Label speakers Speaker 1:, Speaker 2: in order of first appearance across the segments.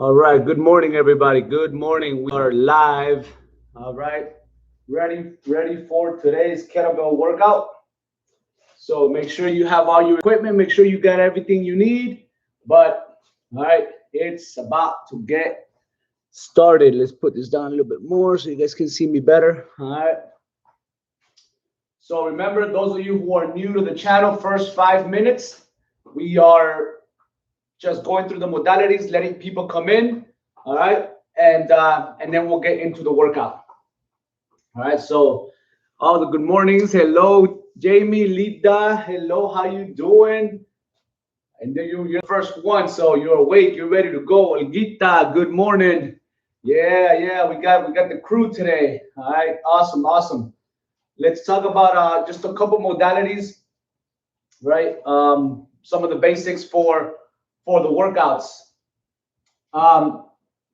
Speaker 1: All right. Good morning, everybody. Good morning. We are live. All right. Ready for today's kettlebell workout. So make sure you have all your equipment. Make sure you got everything you need. But all right, it's about to get started. Let's put this down a little bit more so you guys can see me better. All right. So remember, those of you who are new to the channel, first 5 minutes, we are just going through the modalities, letting people come in, all right, and then we'll get into the workout. All right. So all the good mornings. Hello, Jamie, Lita. Hello, how you doing? And then you're the first one, so you're awake. You're ready to go. Olguita, good morning. Yeah. We got the crew today. All right. Awesome. Let's talk about just a couple modalities, right? Some of the basics for the workouts.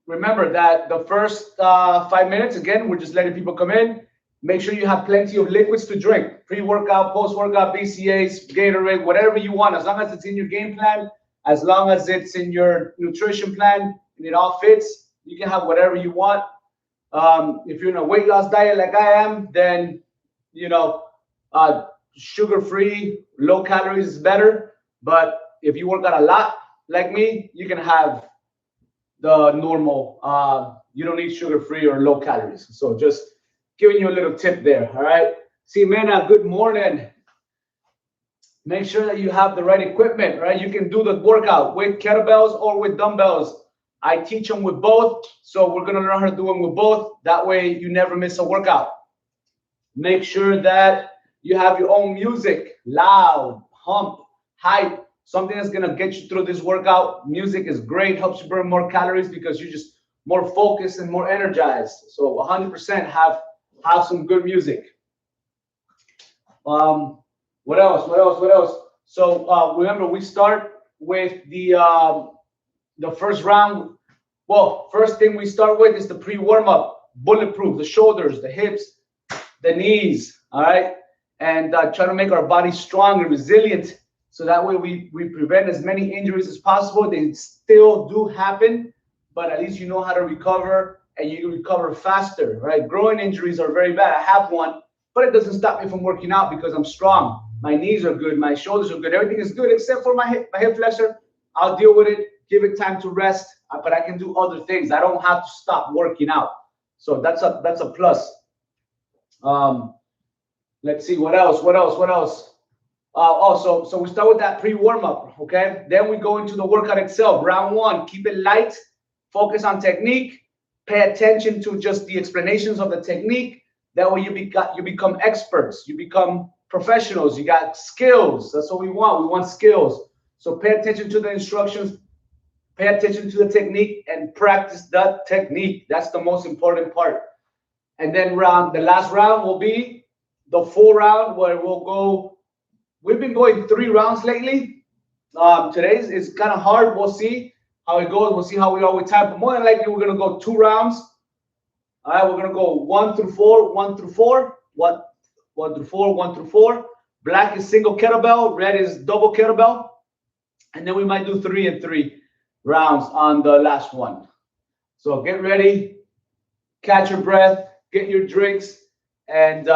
Speaker 1: Remember that the first 5 minutes, again, we're just letting people come in. Make sure you have plenty of liquids to drink. Pre-workout, post-workout, BCAAs, Gatorade, whatever you want. As long as it's in your game plan, as long as it's in your nutrition plan, and it all fits, you can have whatever you want. If you're in a weight loss diet like I am, then, sugar-free, low calories is better. But if you work out a lot like me, you can have the normal. You don't need sugar-free or low calories. So just giving you a little tip there. All right. Ximena, good morning. Make sure that you have the right equipment, right? You can do the workout with kettlebells or with dumbbells. I teach them with both. So we're going to learn how to do them with both. That way you never miss a workout. Make sure that you have your own music, loud, pump, hype, something that's going to get you through this workout. Music is great, helps you burn more calories because you're just more focused and more energized. So 100% have some good music. What else? So remember, we start with the first round. Well, first thing we start with is the pre-warm-up, bulletproof, the shoulders, the hips, the knees, all right? And try to make our body strong and resilient, so that way we prevent as many injuries as possible. They still do happen, but at least you know how to recover, and you can recover faster, right? Growing injuries are very bad. I have one, but it doesn't stop me from working out because I'm strong. My knees are good, my shoulders are good, everything is good except for my hip flexor. I'll deal with it, give it time to rest, but I can do other things. I don't have to stop working out. So that's a plus. Let's see what else. So we start with that pre-warm-up, okay? Then we go into the workout itself. Round one, keep it light, focus on technique, pay attention to just the explanations of the technique. That way you become experts, you become professionals, you got skills. That's what we want. We want skills. So pay attention to the instructions, pay attention to the technique, and practice that technique. That's the most important part. And then the last round will be the full round, where we'll go. We've been going 3 rounds lately. Today's is kind of hard. We'll see how it goes. We'll see how we are with time. But more than likely, we're going to go 2 rounds. All right, we're going to go 1 through 4, 1 through 4, 1 through 4, 1 through 4. Black is single kettlebell, red is double kettlebell. And then we might do 3 and 3 rounds on the last one. So get ready, catch your breath, get your drinks, and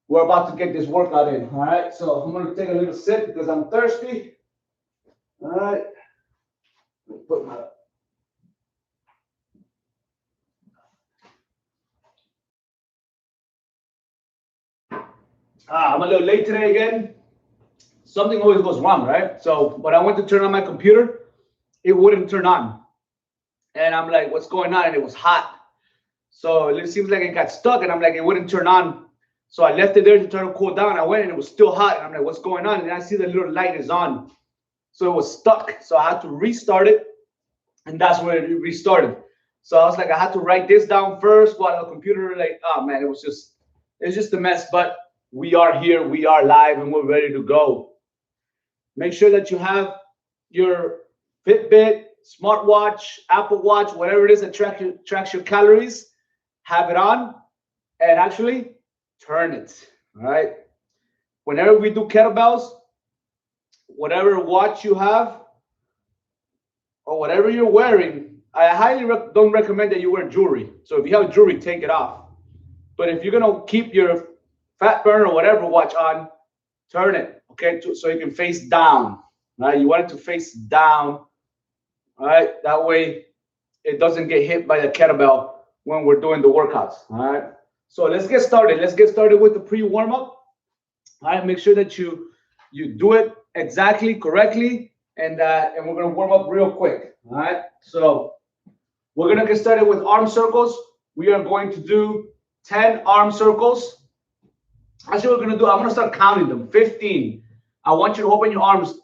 Speaker 1: we're about to get this workout in. All right, so I'm going to take a little sip because I'm thirsty. All right, put my I'm a little late today again. Something always goes wrong, right? So when I went to turn on my computer, it wouldn't turn on. And I'm like, what's going on? And it was hot. So it seems like it got stuck, and I'm like, it wouldn't turn on. So I left it there to try to cool down. I went, and it was still hot. And I'm like, what's going on? And I see the little light is on. So it was stuck. So I had to restart it. And that's when it restarted. So I was like, I had to write this down first while the computer, like, oh man, it's just a mess. But we are here, we are live, and we're ready to go. Make sure that you have your Fitbit, smartwatch, Apple Watch, whatever it is that tracks your calories. Have it on, and actually turn it. All right. Whenever we do kettlebells, whatever watch you have, or whatever you're wearing, I highly don't recommend that you wear jewelry. So if you have jewelry, take it off. But if you're gonna keep your fat burner or whatever watch on, turn it, okay, so you can face down, right? You want it to face down, all right? That way it doesn't get hit by the kettlebell when we're doing the workouts, all right? So let's get started. Let's get started with the pre-warm-up. All right, make sure that you do it exactly, correctly, and we're gonna warm up real quick, all right? So we're gonna get started with arm circles. We are going to do 10 arm circles. That's what we're gonna do. I'm gonna start counting them. 15. I want you to open your arms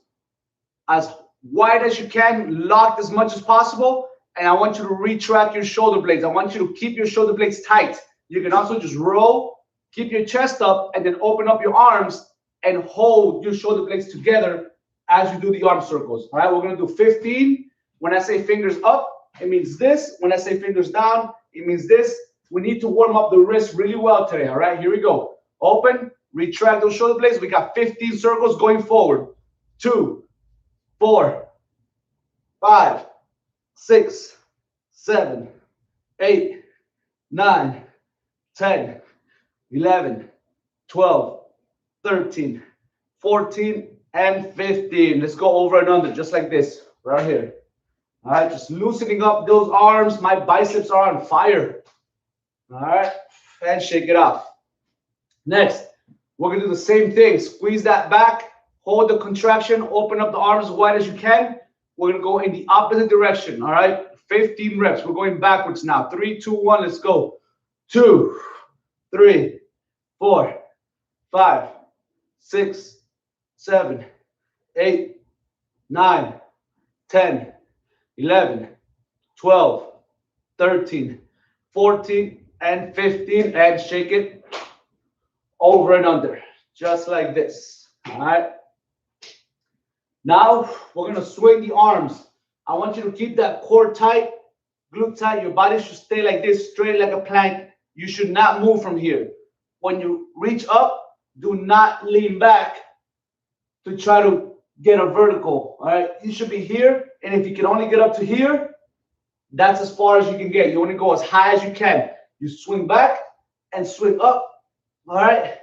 Speaker 1: as wide as you can, locked as much as possible, and I want you to retract your shoulder blades. I want you to keep your shoulder blades tight. You can also just roll, keep your chest up, and then open up your arms and hold your shoulder blades together as you do the arm circles. All right, we're gonna do 15. When I say fingers up, it means this. When I say fingers down, it means this. We need to warm up the wrist really well today. All right, here we go. Open, retract those shoulder blades. We got 15 circles going forward. 2, 4, 5, 6, 7, 8, 9, 10, 11, 12, 13, 14, and 15. Let's go over and under just like this, right here. All right, just loosening up those arms. My biceps are on fire. All right, and shake it off. Next, we're gonna do the same thing. Squeeze that back, hold the contraction, open up the arms as wide as you can. We're gonna go in the opposite direction, all right? 15 reps. We're going backwards now. 3, 2, 1, let's go. 2, 3, 4, 5, 6, 7, 8, 9, 10, 11, 12, 13, 14, and 15, and shake it over and under, just like this, all right? Now, we're gonna swing the arms. I want you to keep that core tight, glute tight. Your body should stay like this, straight like a plank. You should not move from here. When you reach up, do not lean back to try to get a vertical, all right? You should be here, and if you can only get up to here, that's as far as you can get. You want to go as high as you can. You swing back and swing up, all right?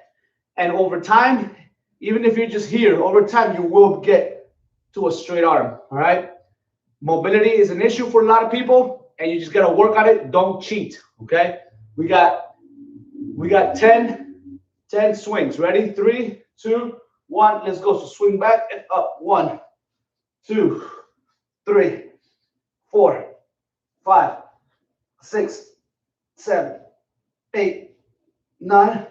Speaker 1: And over time, even if you're just here, over time, you will get to a straight arm, all right? Mobility is an issue for a lot of people, and you just got to work on it. Don't cheat, okay? We got 10 swings. Ready? 3, 2, 1. Let's go. So swing back and up. 1, 2, 3, 4, 5, 6, 7, 8, 9,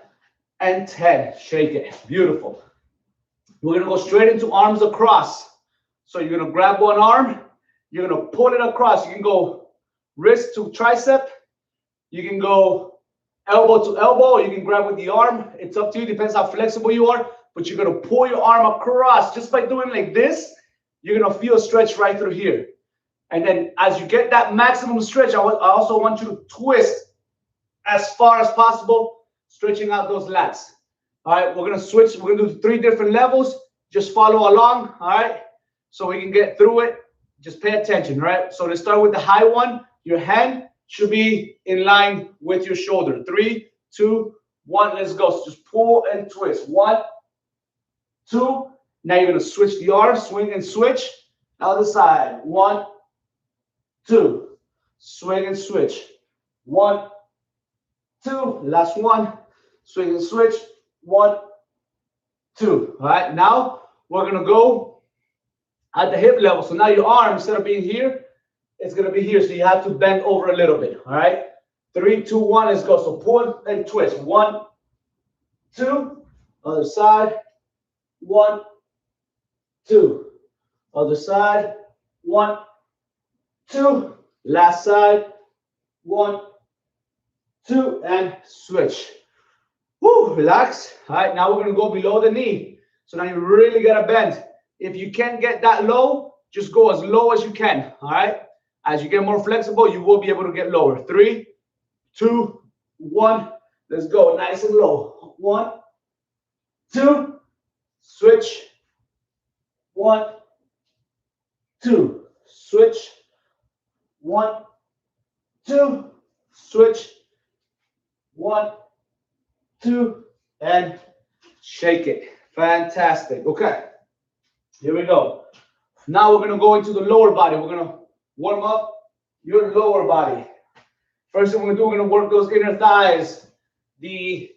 Speaker 1: and 10. Shake it. Beautiful. We're going to go straight into arms across. So you're going to grab one arm. You're going to pull it across. You can go wrist to tricep. You can go elbow to elbow. You can grab with the arm. It's up to you. Depends how flexible you are. But you're going to pull your arm across. Just by doing like this, you're going to feel a stretch right through here. And then as you get that maximum stretch, I also want you to twist as far as possible, stretching out those lats. All right, we're going to switch. We're going to do 3 different levels. Just follow along, all right? So we can get through it. Just pay attention, right? So let's start with the high one. Your hand should be in line with your shoulder. 3, 2, 1, let's go. So just pull and twist. 1, 2. Now you're going to switch the arm, swing and switch. Other side. 1, 2. Swing and switch. 1, 2. Last one. Swing and switch. 1, 2. All right. Now we're going to go at the hip level. So now your arm, instead of being here, it's going to be here. So you have to bend over a little bit. All right. 3, 2, 1. Let's go. So pull and twist. 1, 2. Other side. 1, 2. Other side. 1, 2. Last side. 1, 2. And switch. Woo, relax. All right, now we're going to go below the knee. So now you really got to bend. If you can't get that low, just go as low as you can. All right. As you get more flexible, you will be able to get lower. 3, 2, 1. Let's go. Nice and low. 1, 2. Switch. 1, 2. switch, 1, 2, switch, 1, 2, and shake it. Fantastic. Okay, here we go. Now we're going to go into the lower body. We're going to warm up your lower body. First thing we're going to do, we're going to work those inner thighs, the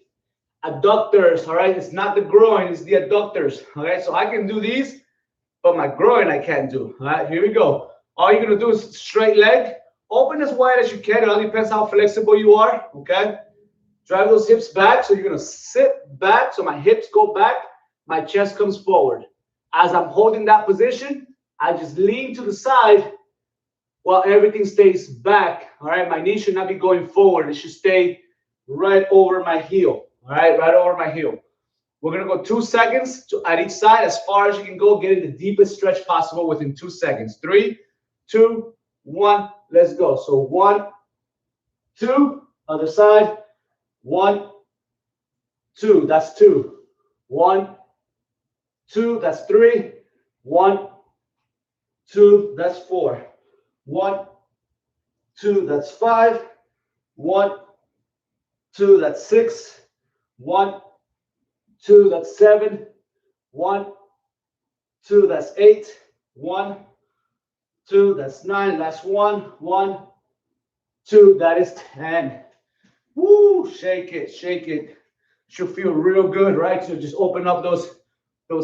Speaker 1: adductors, all right? It's not the groin, it's the adductors, all right? So I can do these, but my groin I can't do, all right? Here we go. All you're going to do is straight leg, open as wide as you can. It all depends how flexible you are, okay? Drive those hips back. So you're going to sit back. So my hips go back. My chest comes forward. As I'm holding that position, I just lean to the side while everything stays back. All right. My knee should not be going forward. It should stay right over my heel. All right. Right over my heel. We're going to go 2 seconds at each side, as far as you can go, getting the deepest stretch possible within 2 seconds. 3, 2, 1. Let's go. So 1, 2, other side. 1, 2, that's 2. 1, 2, that's 3. 1, 2, that's 4. 1, 2, that's 5. 1, 2, that's 6. 1, 2, that's 7. 1, 2, that's 8. 1, 2, that's 9. That's 1. 1, 2, that is 10. Woo, shake it, shake it. Should feel real good, right? So just open up those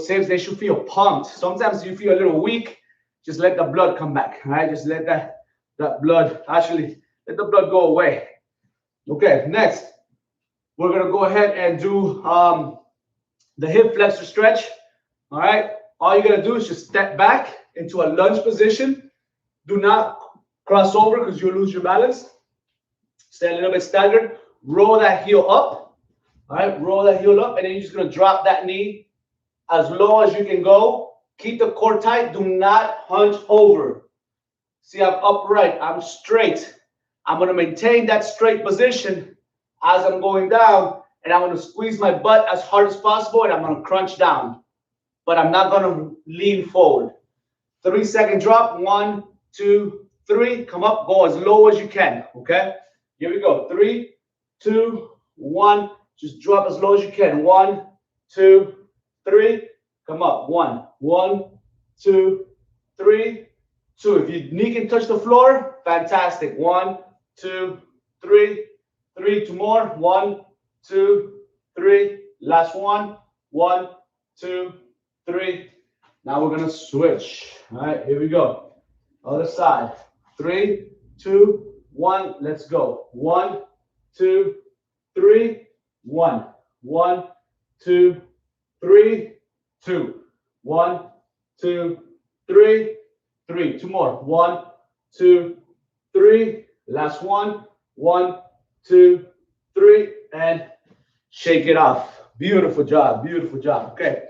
Speaker 1: hips. They should feel pumped. Sometimes you feel a little weak. Just let the blood come back, right? Just let that blood, actually, let the blood go away. Okay, next, we're going to go ahead and do the hip flexor stretch, all right? All you're going to do is just step back into a lunge position. Do not cross over because you'll lose your balance. Stay a little bit staggered. Roll that heel up. All right, roll that heel up, and then you're just going to drop that knee as low as you can go. Keep the core tight. Do not hunch over. See, I'm upright. I'm straight. I'm going to maintain that straight position as I'm going down, and I'm going to squeeze my butt as hard as possible, and I'm going to crunch down. But I'm not going to lean forward. 3-second drop. 1, 2, 3. Come up. Go as low as you can, okay? Here we go. 3, 2, 1. Just drop as low as you can. 1, 2, 3. Come up. 1, 1, 2, 3, 2. If your knee can touch the floor, fantastic. 1, 2, 3, 3. 2 more. 1, 2, 3. Last one. 1, 2, 3. Now we're gonna switch. All right, here we go. Other side. 3, 2, 1. Let's go. 1, 2, 3. 1, 1, 2, 3, 2. 1, 2, 3, 3. 2 more. 1, 2, 3. Last one. 1, 2, 3, and shake it off. Beautiful job. Beautiful job. Okay.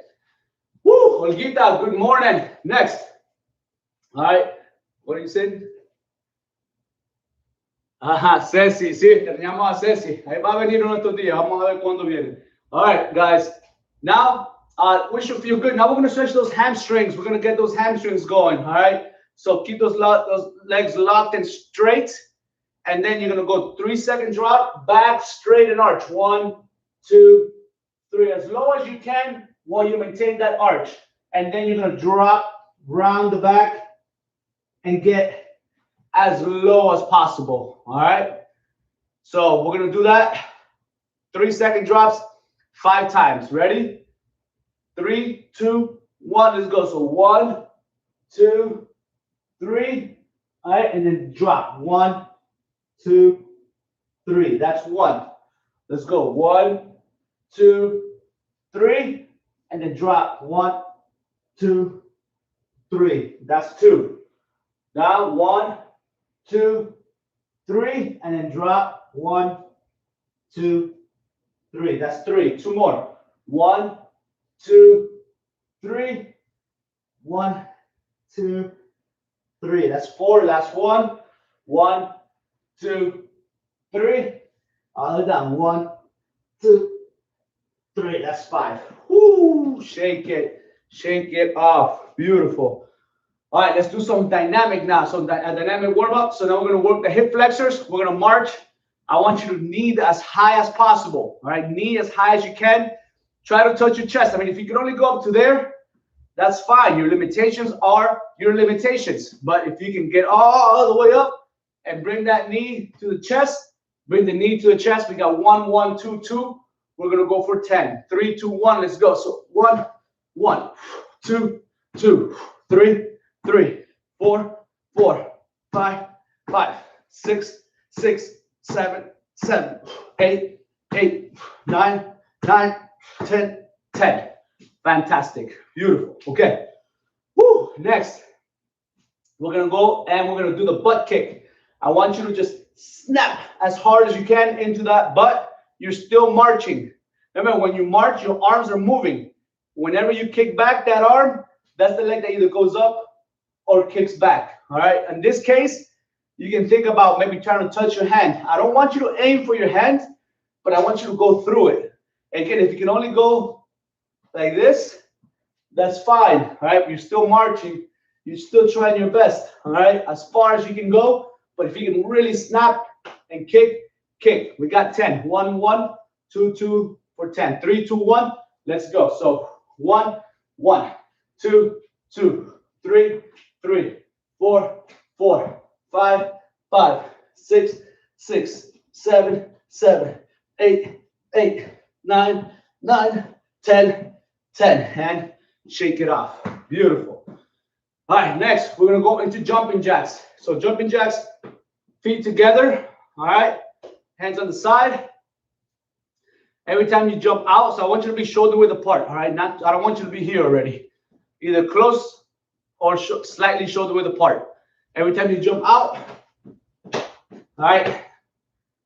Speaker 1: Woo, Olguita, good morning. Next. All right. What are you saying? Ajá, Ceci, sí, teníamos a Ceci. Ahí va a venir uno de estos días. Vamos a ver cuándo viene. All right, guys. Now, we should feel good. Now we're going to stretch those hamstrings. We're going to get those hamstrings going. All right. So keep those legs locked and straight. And then you're going to go 3-second drop, back, straight, and arch. 1, 2, 3. As low as you can while you maintain that arch. And then you're going to drop round the back and get as low as possible. All right. So we're going to do that. 3-second drops 5 times. Ready? 3, 2, 1. Let's go. So 1, 2, 3. All right. And then drop. 1, 2, 3. That's 1. Let's go. 1, 2, 3. And then drop. 1, 2, 3. That's 2. Now 1, 2, 3. And then drop. 1, 2, 3. That's 3. 2 more. 1, 2, 3. 1, 2, 3. That's 4. Last one. 1, 2, 3. All down. 1, 2, 3. That's 5. Woo! Shake it. Shake it off. Beautiful. All right, let's do some dynamic now. So a dynamic warm up. So now we're going to work the hip flexors. We're going to march. I want you to knee as high as possible. All right, knee as high as you can. Try to touch your chest. I mean, if you can only go up to there, that's fine. Your limitations are your limitations. But if you can get all the way up and bring that knee to the chest, bring the knee to the chest. We got 1, 1, 2, 2. We're going to go for 10. 3, 2, 1. Let's go. So 1, 1, 2, 2, 3, 3, 4, 4, 5, 5, 6, 6, 7, 7, 8, 8, 9, 9, 10, 10. Fantastic. Beautiful. Okay. Woo. Next, we're going to go and we're going to do the butt kick. I want you to just snap as hard as you can into that butt. You're still marching. Remember, when you march, your arms are moving. Whenever you kick back that arm, that's the leg that either goes up or kicks back. All right. In this case, you can think about maybe trying to touch your hand. I don't want you to aim for your hand, but I want you to go through it. Again, if you can only go like this, that's fine. All right. You're still marching. You're still trying your best. All right. As far as you can go. But if you can really snap and kick, kick. We got 10. 1, 1, 2, 2 for 10. 3, 2, 1. Let's go. So 1, 1, 2, 2, 3, 3, 4, 4, 5, 5, 6, 6, 7, 7, 8, 8, 9, 9, 10, 10. And shake it off. Beautiful. All right, next, we're going to go into jumping jacks. So jumping jacks, feet together. All right, hands on the side. Every time you jump out, so I want you to be shoulder width apart. All right, I don't want you to be here already. Either close or slightly shoulder width apart. Every time you jump out. All right,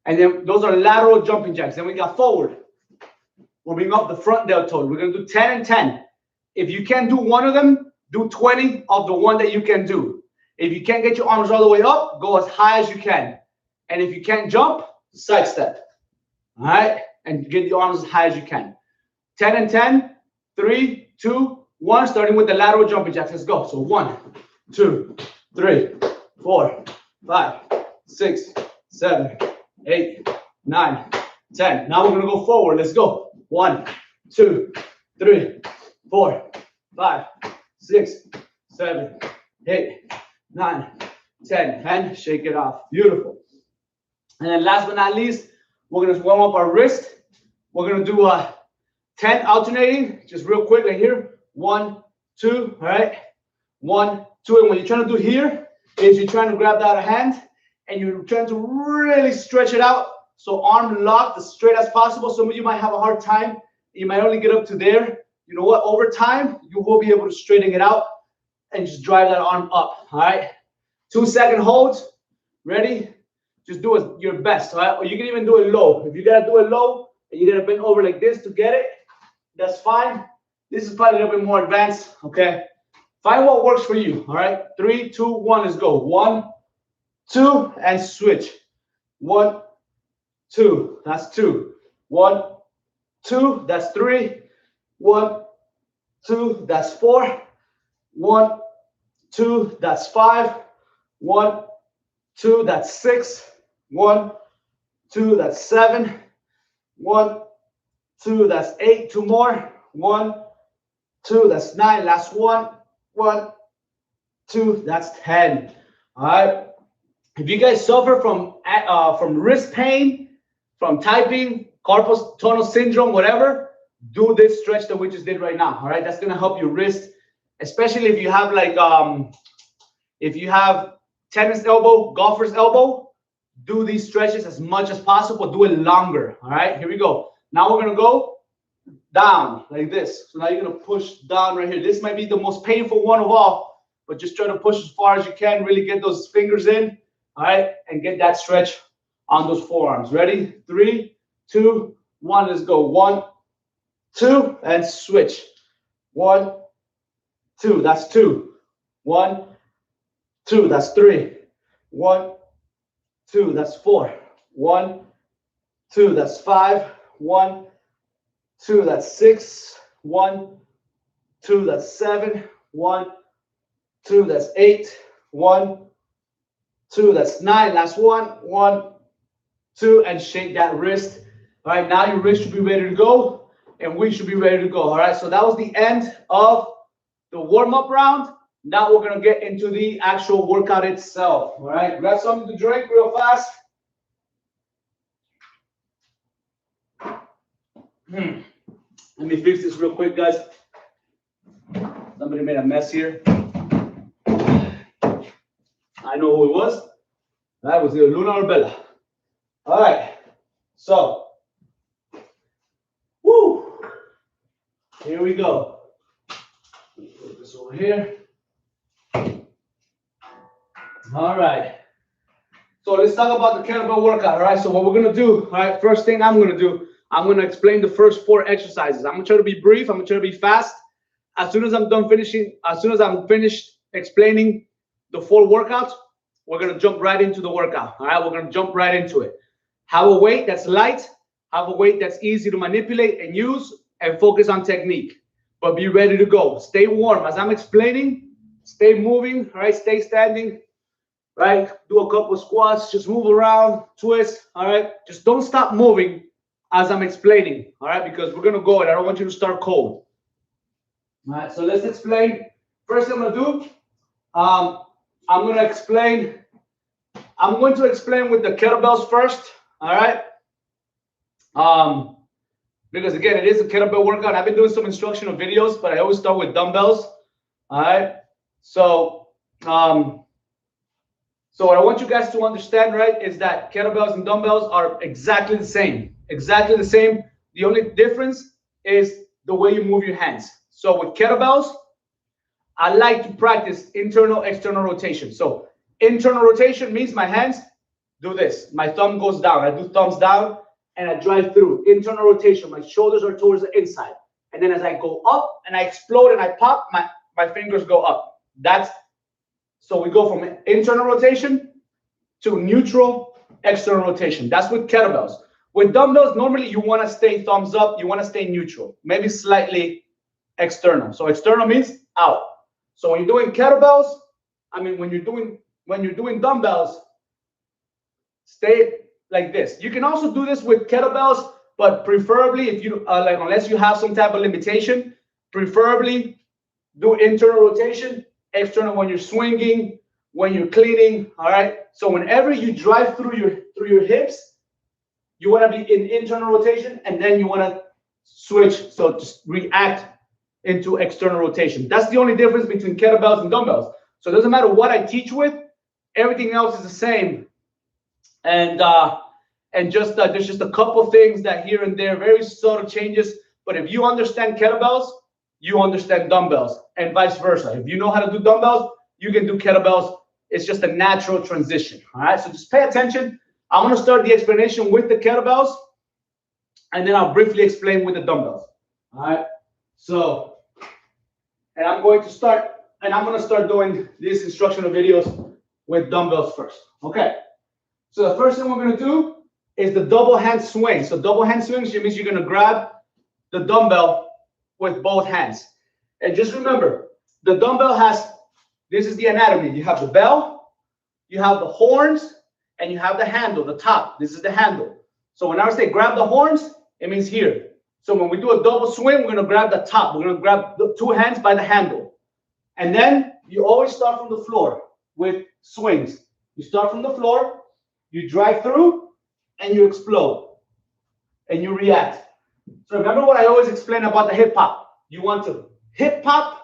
Speaker 1: and then those are lateral jumping jacks. Then we got forward. We'll bring up the front deltoid. We're going to do 10 and 10. If you can't do one of them, do 20 of the one that you can do. If you can't get your arms all the way up, go as high as you can. And if you can't jump, side step. All right? And get your arms as high as you can. 10 and 10, 3, 2, 1, starting with the lateral jumping jacks. Let's go. So 1, 2, 3, 4, 5, 6, 7, 8, 9, 10. Now we're going to go forward. Let's go. 1, 2, 3, 4, 5, 6, 7, 8, 9, 10. And shake it off. Beautiful. And then last but not least, we're going to warm up our wrist. We're going to do 10 alternating, just real quick right here. 1, 2, all right? 1, 2. And what you're trying to do here is you're trying to grab the other hand and you're trying to really stretch it out. So arm locked as straight as possible. Some of you might have a hard time. You might only get up to there. You know what? Over time, you will be able to straighten it out and just drive that arm up. All right. 2-second holds. Ready? Just do it your best. All right. Or you can even do it low. If you got to do it low and you got to bend over like this to get it, that's fine. This is probably a little bit more advanced. Okay. Find what works for you. All right. 3, 2, 1. Let's go. 1, 2, and switch. 1, 2. That's 2. 1, 2. That's 3. 1, 2. That's 4. 1, 2. That's 5. 1, 2. That's 6. 1, 2. That's 7. 1, 2. That's 8. 2 more. 1, 2. That's 9. Last one. 1, 2. That's 10. All right. If you guys suffer from wrist pain, from typing, carpal tunnel syndrome, whatever, do this stretch that we just did right now. All right. That's going to help your wrist, especially if you have like, if you have tennis elbow, golfer's elbow, do these stretches as much as possible. Do it longer. All right. Here we go. Now we're going to go down like this. So now you're going to push down right here. This might be the most painful one of all, but just try to push as far as you can. Really get those fingers in. All right. And get that stretch on those forearms. Ready? 3, 2, 1. Let's go. 1, 2, and switch. 1, 2. That's 2. 1, 2. That's 3. 1, 2. That's 4. 1, 2. That's 5. 1, 2. That's 6. 1, 2. That's 7. 1, 2, that's 8, 1, 2, that's 9, last one, 1, 2, and shake that wrist. All right, now your wrist should be ready to go, and we should be ready to go. All right, so that was the end of the warm-up round. Now we're gonna get into the actual workout itself. All right, grab something to drink real fast. Let me fix this real quick, guys. Somebody made a mess here. I know who it was. That was either Luna or Bella. All right, so, woo, here we go. Put this over here. All right, so let's talk about the kettlebell workout. All right, so what we're gonna do, all right, first thing I'm gonna do, I'm gonna explain the first 4 exercises. I'm gonna try to be brief, I'm gonna try to be fast. As soon as I'm finished explaining the 4 workouts, we're gonna jump right into the workout. All right, we're gonna jump right into it. Have a weight that's light, have a weight that's easy to manipulate and use, and focus on technique. But be ready to go. Stay warm. As I'm explaining, stay moving, all right? Stay standing, right? Do a couple squats, just move around, twist, all right? Just don't stop moving as I'm explaining, all right? Because we're gonna go and I don't want you to start cold. All right, so let's explain. First thing I'm gonna do, I'm going to explain with the kettlebells first, all right? Because again, it is a kettlebell workout. I've been doing some instructional videos, but I always start with dumbbells, all right? So, so what I want you guys to understand, right, is that kettlebells and dumbbells are exactly the same, exactly the same. The only difference is the way you move your hands. So with kettlebells, I like to practice internal, external rotation. So internal rotation means my hands do this. My thumb goes down. I do thumbs down and I drive through. Internal rotation, my shoulders are towards the inside. And then as I go up and I explode and I pop, my fingers go up. So we go from internal rotation to neutral, external rotation. That's with kettlebells. With dumbbells, normally you want to stay thumbs up. You want to stay neutral, maybe slightly external. So external means out. So when you're doing kettlebells, when you're doing dumbbells, stay like this. You can also do this with kettlebells, but preferably if you unless you have some type of limitation, preferably do internal rotation, external when you're swinging, when you're cleaning. All right. So whenever you drive through your hips, you want to be in internal rotation, and then you want to switch. So just react into external rotation. That's the only difference between kettlebells and dumbbells. So it doesn't matter what I teach with, everything else is the same. And just there's just a couple things that here and there, very subtle changes. But if you understand kettlebells, you understand dumbbells, and vice versa. If you know how to do dumbbells, you can do kettlebells. It's just a natural transition. All right. So just pay attention. I'm going to start the explanation with the kettlebells, and then I'll briefly explain with the dumbbells. All right. So, and I'm going to start doing these instructional videos with dumbbells first. Okay. So the first thing we're going to do is the double hand swing. So double hand swings means you're going to grab the dumbbell with both hands. And just remember, the dumbbell this is the anatomy. You have the bell, you have the horns, and you have the handle, the top. This is the handle. So when I say grab the horns, it means here. So when we do a double swing, we're going to grab the top. We're going to grab the 2 hands by the handle. And then you always start from the floor with swings. You start from the floor, you drive through, and you explode. And you react. So remember what I always explain about the hip hop. You want to hip hop,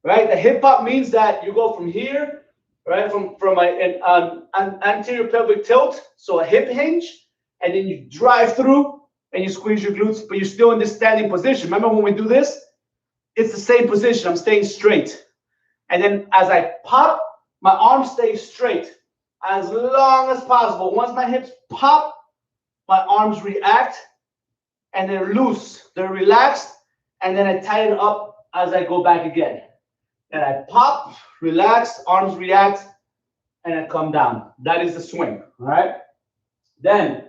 Speaker 1: right? The hip hop means that you go from here, right, from an anterior pelvic tilt, so a hip hinge, and then you drive through and you squeeze your glutes, but you're still in this standing position. Remember when we do this? It's the same position. I'm staying straight. And then as I pop, my arm stays straight as long as possible. Once my hips pop, my arms react, and they're loose, they're relaxed, and then I tighten up as I go back again. And I pop, relax, arms react, and I come down. That is the swing, all right? Then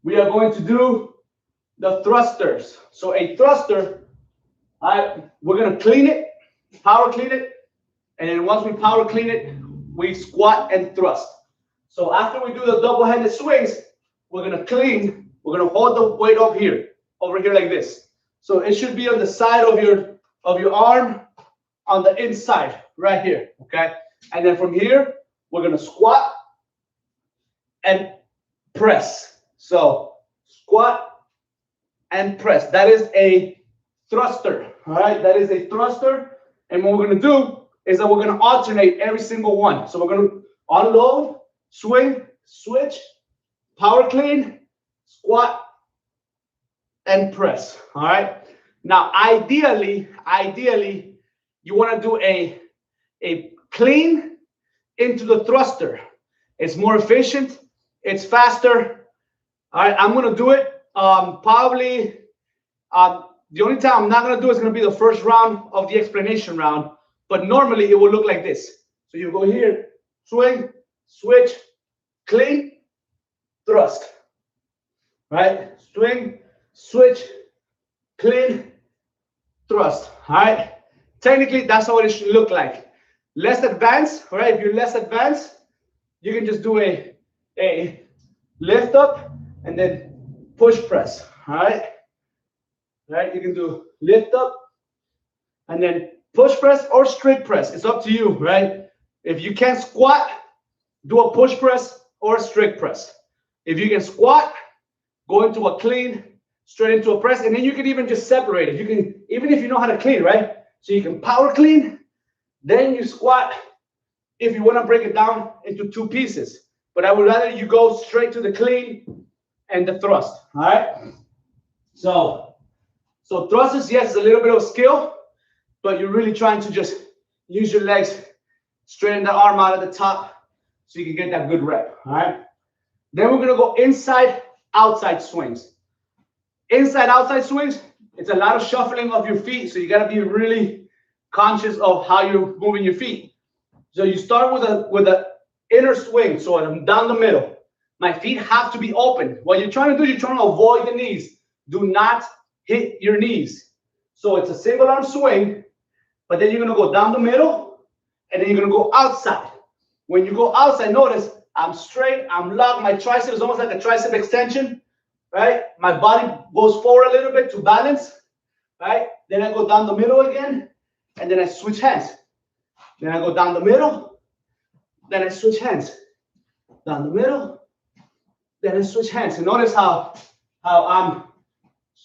Speaker 1: we are going to do the thrusters. So a thruster, we're going to clean it, power clean it, And then once we power clean it, we squat and thrust. So after we do the double-handed swings, we're gonna clean, we're gonna hold the weight up here, over here like this. So it should be on the side of your arm, on the inside, right here, okay? And then from here, we're gonna squat and press. So squat and press. That is a thruster, all right? That is a thruster. And what we're gonna do is that we're gonna alternate every single one. So we're gonna unload, swing, switch, power clean, squat, and press, all right? Now, ideally, you wanna do a clean into the thruster. It's more efficient, it's faster. All right, I'm gonna do it probably, the only time I'm not gonna do it is gonna be the first round of the explanation round, but normally it will look like this. So you go here, swing, switch, clean, thrust, right? Swing, switch, clean, thrust, all right? Technically, that's how it should look like. Less advanced, all right? If you're less advanced, you can just do a lift up and then push press, all right? Right? You can do lift up and then push press or strict press. It's up to you, right? If you can't squat, do a push press or a strict press. If you can squat, go into a clean, straight into a press, and then you can even just separate it. You can, even if you know how to clean, right? So you can power clean, then you squat if you want to break it down into two pieces. But I would rather you go straight to the clean and the thrust, all right? So thrusters, yes, it's a little bit of skill, but you're really trying to just use your legs, straighten the arm out at the top so you can get that good rep, all right? Then we're gonna go inside, outside swings. Inside, outside swings, it's a lot of shuffling of your feet, so you gotta be really conscious of how you're moving your feet. So you start with a inner swing, so I'm down the middle. My feet have to be open. What you're trying to do, you're trying to avoid the knees. Do not hit your knees. So it's a single arm swing, but then you're gonna go down the middle, and then you're gonna go outside. When you go outside, notice I'm straight, I'm locked, my tricep is almost like a tricep extension, right? My body goes forward a little bit to balance, right? Then I go down the middle again, and then I switch hands. Then I go down the middle, then I switch hands. Down the middle, then I switch hands. And notice how I'm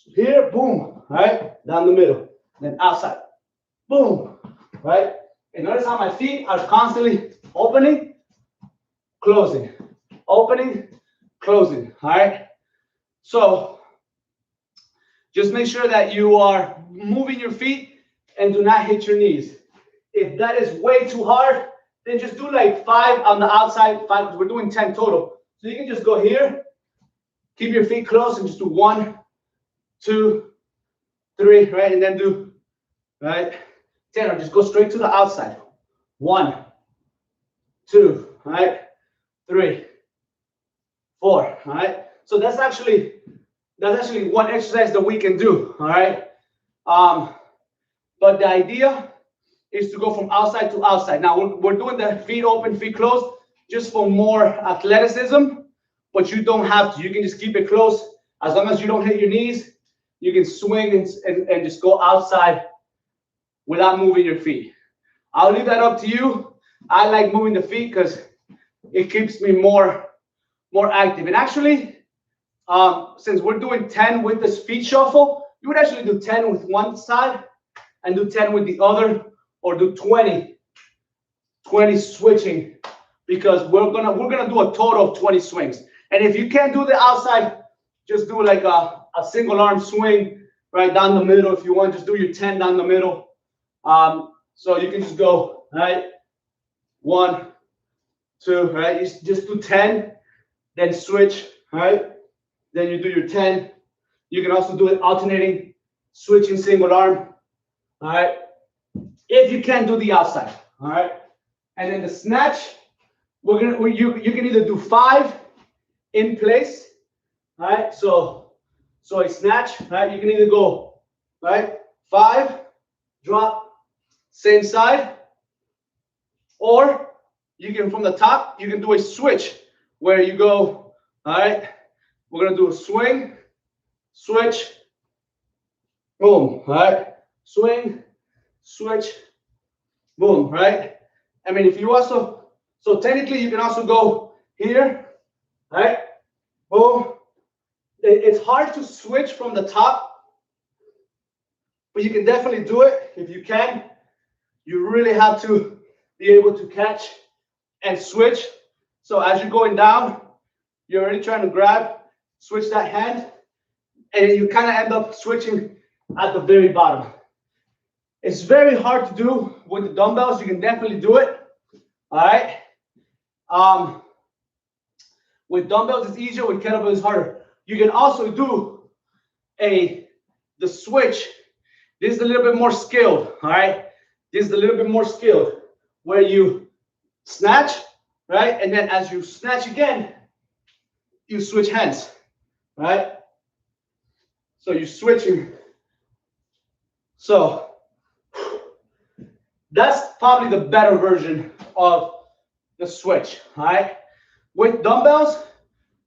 Speaker 1: here, boom, right? Down the middle, then outside, boom, right? And notice how my feet are constantly opening, closing, opening, closing, all right? So just make sure that you are moving your feet and do not hit your knees. If that is way too hard, then just do like 5 on the outside, 5, because we're doing 10 total. So you can just go here, keep your feet close, and just do 1, 2, 3, right? And then do, right, 10, or just go straight to the outside. 1, 2, right, 3, 4, all right? So that's actually one exercise that we can do, all right? But the idea is to go from outside to outside. Now we're doing the feet open, feet closed, just for more athleticism, but you don't have to. You can just keep it close. As long as you don't hit your knees, you can swing and just go outside without moving your feet. I'll leave that up to you. I like moving the feet because it keeps me more active. And actually, since we're doing 10 with this feet shuffle, you would actually do 10 with one side and do 10 with the other, or do 20 switching, because we're gonna do a total of 20 swings. And if you can't do the outside, just do like a single arm swing right down the middle. If you want, just do your 10 down the middle. So you can just go, right, 1, 2, right? You just do 10, then switch, right? Then you do your 10. You can also do it alternating, switching single arm, all right? If you can't do the outside, all right? And then the snatch, you can either do 5 in place, all right? So a snatch, right? You can either go, right, 5, drop, same side, Or you can, from the top, you can do a switch where you go, all right, we're gonna do a swing, switch, boom, all right, swing, switch, boom, right? I mean, if you also, so technically you can also go here, right, boom. It's hard to switch from the top, but you can definitely do it if you can. You really have to be able to catch and switch. So as you're going down, you're already trying to grab, switch that hand, and you kind of end up switching at the very bottom. It's very hard to do with the dumbbells. You can definitely do it. All right. With dumbbells, it's easier. With kettlebell, it's harder. You can also do the switch. This is a little bit more skilled. All right. This is a little bit more skilled, where you snatch, right, and then as you snatch again, you switch hands, right? So you're switching. So that's probably the better version of the switch, all right? With dumbbells,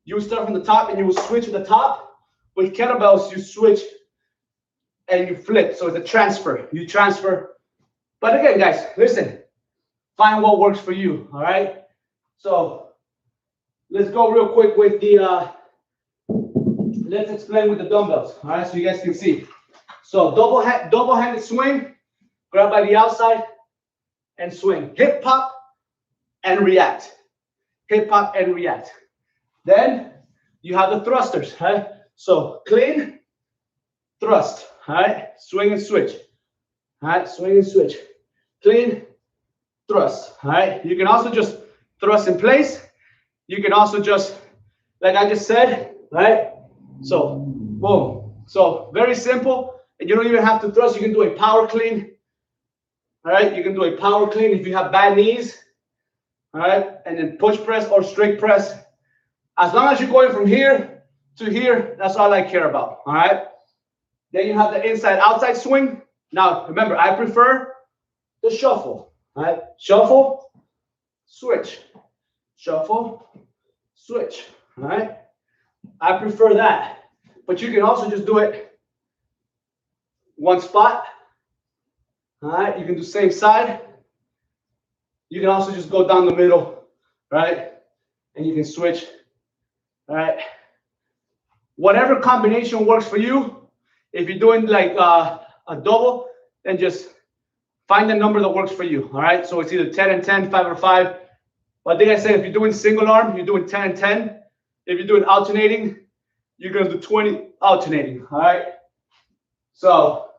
Speaker 1: you start from the top and you will switch to the top. With kettlebells, you switch and you flip. So it's a transfer. You transfer. But again, guys, listen, find what works for you, all right? So let's go real quick with the, let's explain with the dumbbells, all right? So you guys can see. So double-handed swing, grab by the outside and swing. Hip hop and react. Hip hop and react. Then you have the thrusters, right? So clean, thrust, all right? Swing and switch, all right? Swing and switch. Clean, thrust, all right? You can also just thrust in place. You can also just, like I just said, right? So, boom. So very simple. And you don't even have to thrust. You can do a power clean, all right? You can do a power clean if you have bad knees, all right? And then push press or straight press. As long as you're going from here to here, that's all I care about, all right? Then you have the inside-outside swing. Now, remember, I prefer the shuffle, all right? Shuffle, switch, shuffle, switch, all right? I prefer that. But you can also just do it one spot, all right? You can do same side. You can also just go down the middle, right? And you can switch, all right? Whatever combination works for you. If you're doing like a double, then just find the number that works for you, all right? So it's either 10 and 10, 5 or 5. But I think I said if you're doing single arm, you're doing 10 and 10. If you're doing alternating, you're going to do 20 alternating, all right? So,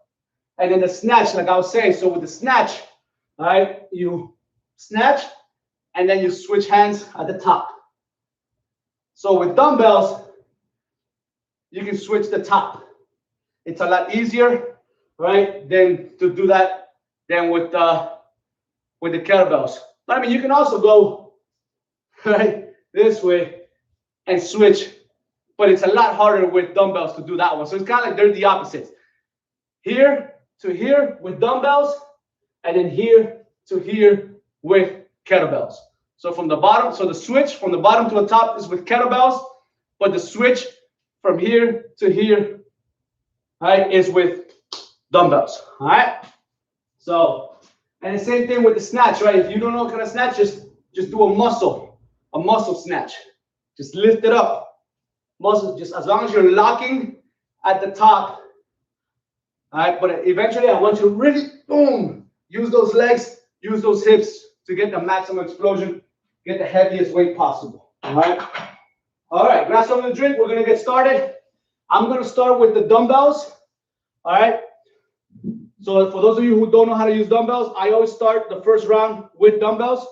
Speaker 1: and then the snatch, like I was saying, so with the snatch, all right, you snatch, and then you switch hands at the top. So with dumbbells, you can switch the top. It's a lot easier, right, than to do that than with the kettlebells. But I mean, you can also go right this way and switch, but it's a lot harder with dumbbells to do that one. So it's kind of like they're the opposites. Here to here with dumbbells, and then here to here with kettlebells. So from the bottom, so the switch from the bottom to the top is with kettlebells, but the switch from here to here, right, is with dumbbells, all right? So, and the same thing with the snatch, right? If you don't know what kind of snatch, just do a muscle snatch. Just lift it up. Muscle, just as long as you're locking at the top, all right? But eventually I want you to really, boom, use those legs, use those hips to get the maximum explosion, get the heaviest weight possible, all right? All right, grab something to drink. We're going to get started. I'm going to start with the dumbbells, all right? So for those of you who don't know how to use dumbbells, I always start the first round with dumbbells.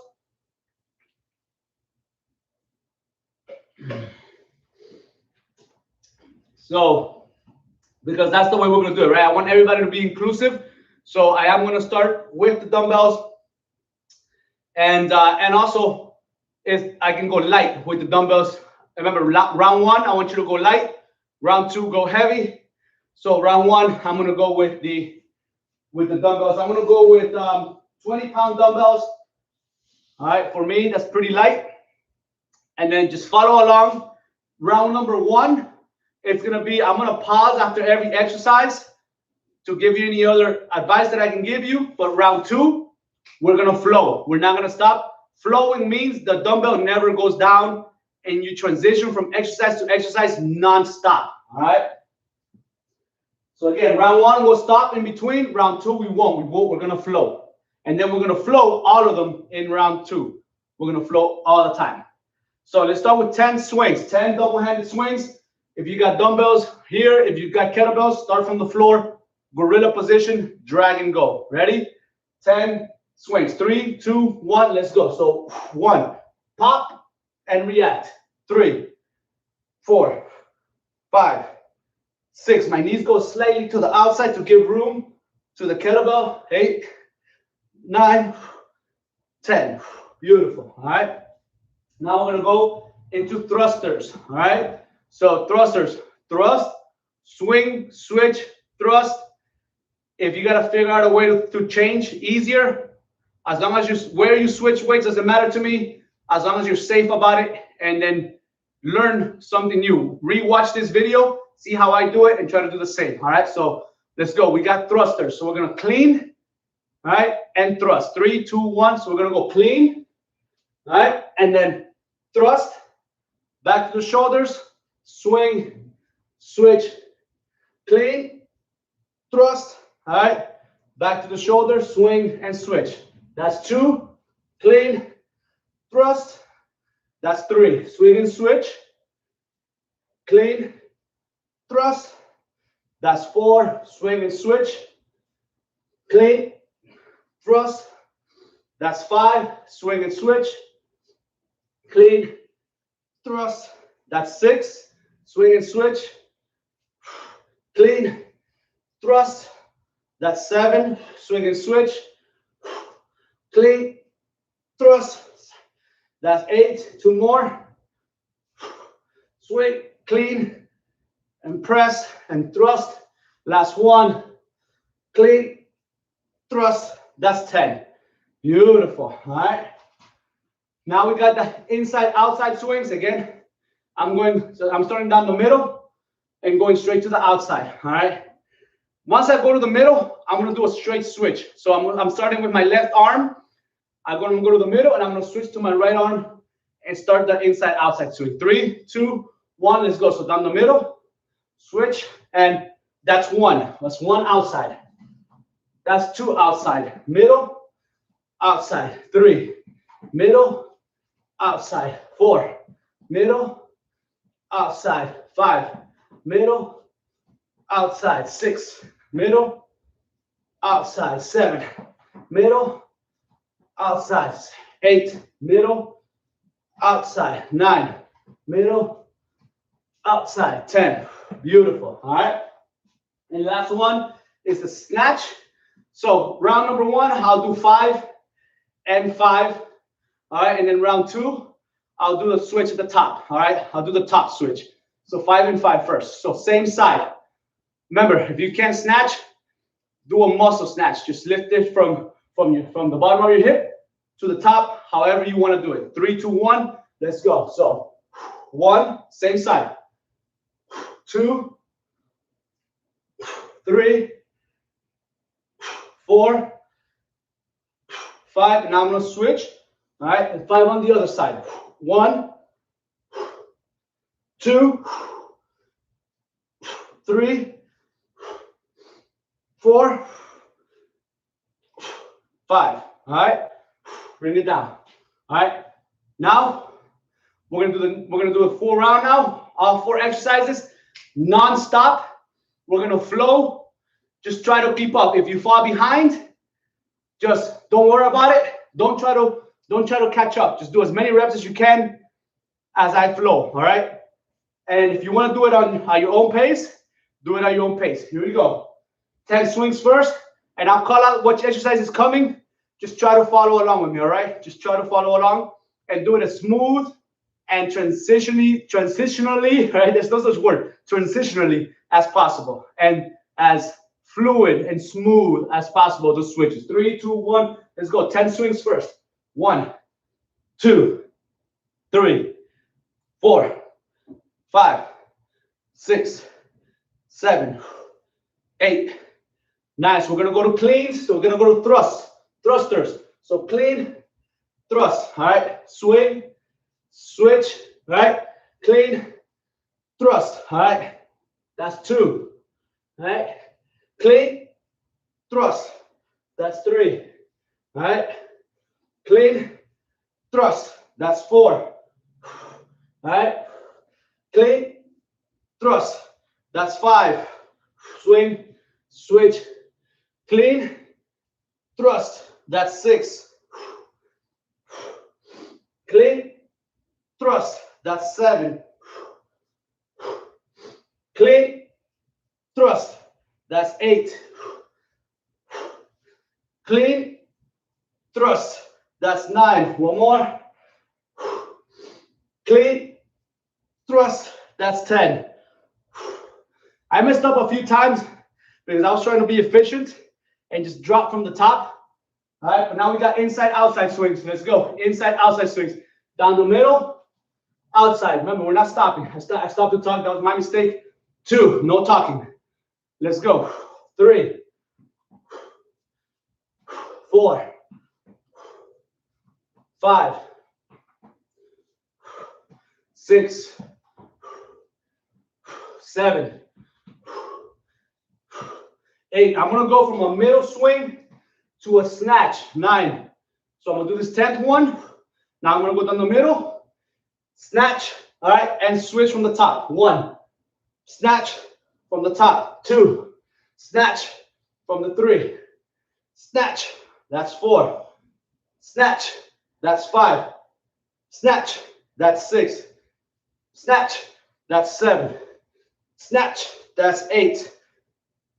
Speaker 1: So, because that's the way we're going to do it, right? I want everybody to be inclusive. So I am going to start with the dumbbells. And also, if I can go light with the dumbbells. Remember, round one, I want you to go light. Round two, go heavy. So round one, I'm going to go with the dumbbells. I'm going to go with 20-pound dumbbells. All right, for me, that's pretty light. And then just follow along. Round number 1, it's gonna be, I'm gonna pause after every exercise to give you any other advice that I can give you. But round 2, we're gonna flow. We're not gonna stop. Flowing means the dumbbell never goes down and you transition from exercise to exercise non-stop, all right? So again, round 1, we'll stop in between. Round 2, we won't. We're gonna flow. And then we're gonna flow all of them in round 2. We're gonna flow all the time. So let's start with 10 swings, 10 double-handed swings. If you got dumbbells here, if you've got kettlebells, start from the floor, gorilla position, drag and go. Ready? 10 swings. 3, 2, 1, let's go. So 1, pop and react. 3, 4, 5, 6. My knees go slightly to the outside to give room to the kettlebell. 8, 9, 10. Beautiful. All right. Now we're going to go into thrusters. All right. So thrusters, thrust, swing, switch, thrust. If you got to figure out a way to change easier, as long as where you switch weights doesn't matter to me, as long as you're safe about it, and then learn something new. Rewatch this video, see how I do it, and try to do the same. All right. So let's go. We got thrusters. So we're going to clean, all right, and thrust. 3, 2, 1. So we're going to go clean, all right, and then thrust, back to the shoulders, swing, switch, clean, thrust, all right, back to the shoulders, swing and switch. That's 2, clean, thrust. That's 3, swing and switch, clean, thrust. That's 4, swing and switch, clean, thrust. That's 5, swing and switch, clean, thrust. That's 6, swing and switch, clean, thrust. That's 7, swing and switch, clean, thrust. That's 8, 2 more, swing, clean, and press and thrust. Last 1, clean, thrust. That's 10. Beautiful. All right. Now we got the inside outside swings. Again, I'm starting down the middle and going straight to the outside. All right. Once I go to the middle, I'm going to do a straight switch. So I'm starting with my left arm. I'm going to go to the middle and I'm going to switch to my right arm and start the inside outside swing. 3, 2, 1. Let's go. So down the middle, switch, and that's 1. That's 1 outside. That's 2 outside. Middle, outside. 3, middle, outside. 4, middle, outside. 5, middle, outside. 6, middle, outside. 7, middle, outside. 8, middle, outside. 9, middle, outside. 10. Beautiful. All right. And last one is the snatch. So round number 1, I'll do 5 and 5. All right. And then round 2, I'll do the switch at the top. All right. I'll do the top switch. So 5 and 5 first. So same side. Remember, if you can't snatch, do a muscle snatch. Just lift it from the bottom of your hip to the top, however you want to do it. 3, 2, 1. Let's go. So 1, same side. 2, 3, 4, 5. And now I'm going to switch. All right. And 5 on the other side. 1, 2, 3, 4, 5. All right. Bring it down. All right. Now we're gonna do a full round now. All 4 exercises, non-stop. We're gonna flow. Just try to keep up. If you fall behind, just don't worry about it. Don't try to catch up. Just do as many reps as you can as I flow. All right. And if you want to do it at your own pace, do it at your own pace. Here we go. 10 swings first, and I'll call out which exercise is coming. Just try to follow along with me, all right? Just try to follow along and do it as smooth and transitionally, right? There's no such word, transitionally as possible, and as fluid and smooth as possible, the switches. 3, 2, 1, let's go. 10 swings first. 1, 2, 3, 4, 5, 6, 7, 8. Nice. We're going to go to cleans. So we're going to go to thrusters. So clean, thrust. All right. Swing, switch. All right. Clean, thrust. All right. That's 2. All right. Clean, thrust. That's 3. All right. Clean, thrust. That's 4. All right. Clean, thrust. That's 5. Swing, switch, clean, thrust. That's 6. Clean, thrust. That's 7. Clean, thrust. That's 8. Clean, thrust. That's 9. One more. Clean, thrust. That's 10. I messed up a few times because I was trying to be efficient and just drop from the top. All right, but now we got inside, outside swings. Let's go. Inside, outside swings. Down the middle, outside. Remember, we're not stopping. I stopped to talk. That was my mistake. 2, no talking. Let's go. 3, 4, 5, 6, 7, 8. I'm going to go from a middle swing to a snatch. 9. So I'm going to do this 10th one. Now I'm going to go down the middle, snatch, all right, and switch from the top. 1, snatch from the top. 2, snatch from the 3, snatch, that's 4, snatch, that's 5, snatch, that's 6, snatch, that's 7, snatch, that's 8,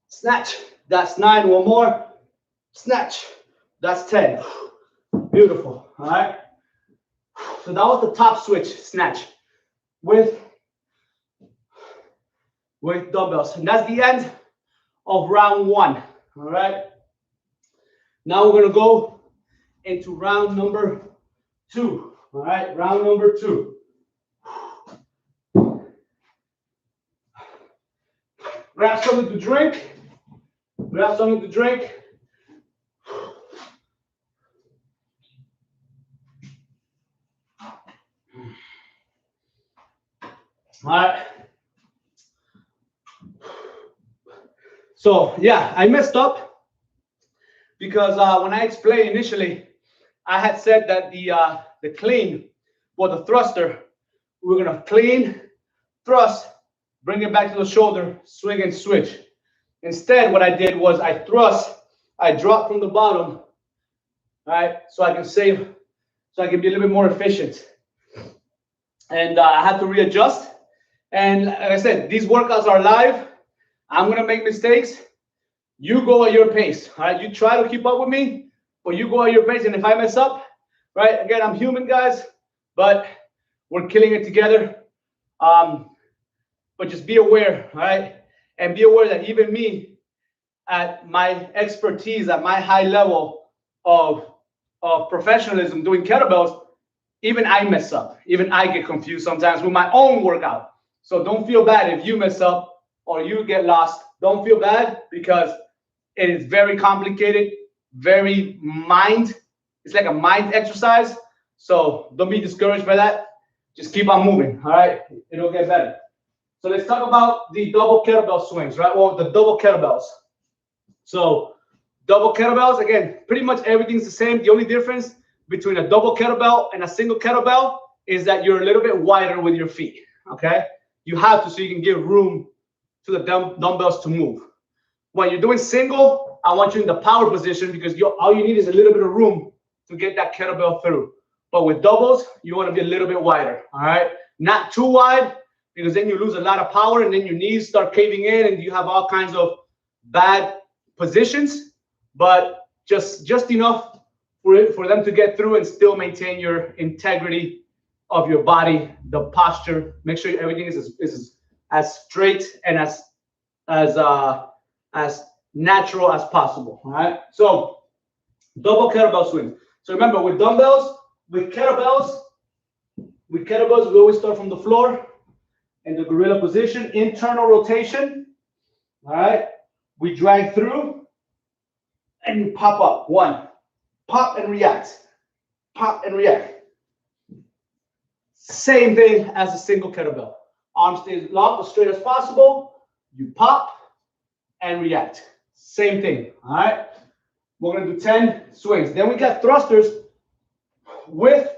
Speaker 1: snatch, that's 9. One more, snatch, that's 10. Beautiful. All right. So that was the top switch, snatch, with dumbbells. And that's the end of round 1. All right. Now we're going to go into round number 2. All right. Round number 2. Grab something to drink. Grab something to drink. All right. So yeah, I messed up because when I explained initially, I had said that the clean, or the thruster, we're gonna clean, thrust, bring it back to the shoulder, swing and switch. Instead, what I did was I thrust, I dropped from the bottom, all right, so I can save, so I can be a little bit more efficient. And I had to readjust. And like I said, these workouts are live. I'm gonna make mistakes. You go at your pace, all right? You try to keep up with me, but you go at your pace. And if I mess up, right, again, I'm human, guys, but we're killing it together. But just be aware, all right? And be aware that even me, at my expertise, at my high level of professionalism doing kettlebells, even I mess up. Even I get confused sometimes with my own workout. So don't feel bad if you mess up or you get lost. Don't feel bad because it is very complicated, very mind. It's like a mind exercise. So don't be discouraged by that. Just keep on moving, all right? It'll get better. So let's talk about the double kettlebell swings, right? Well, the double kettlebells. So double kettlebells, again, pretty much everything's the same. The only difference between a double kettlebell and a single kettlebell is that you're a little bit wider with your feet, okay? You have to, so you can give room to the dumbbells to move. When you're doing single, I want you in the power position because all you need is a little bit of room to get that kettlebell through. But with doubles, you want to be a little bit wider, all right? Not too wide because then you lose a lot of power and then your knees start caving in and you have all kinds of bad positions, but just enough for them to get through and still maintain your integrity of your body, the posture. Make sure everything is as straight and as natural as possible. All right. So double kettlebell swing. So remember, with dumbbells, with kettlebells, we always start from the floor in the gorilla position, internal rotation. All right, we drag through and you pop up. One, pop and react, pop and react. Same thing as a single kettlebell. Arm stays locked as straight as possible. You pop and react. Same thing. All right. We're going to do 10 swings. Then we got thrusters with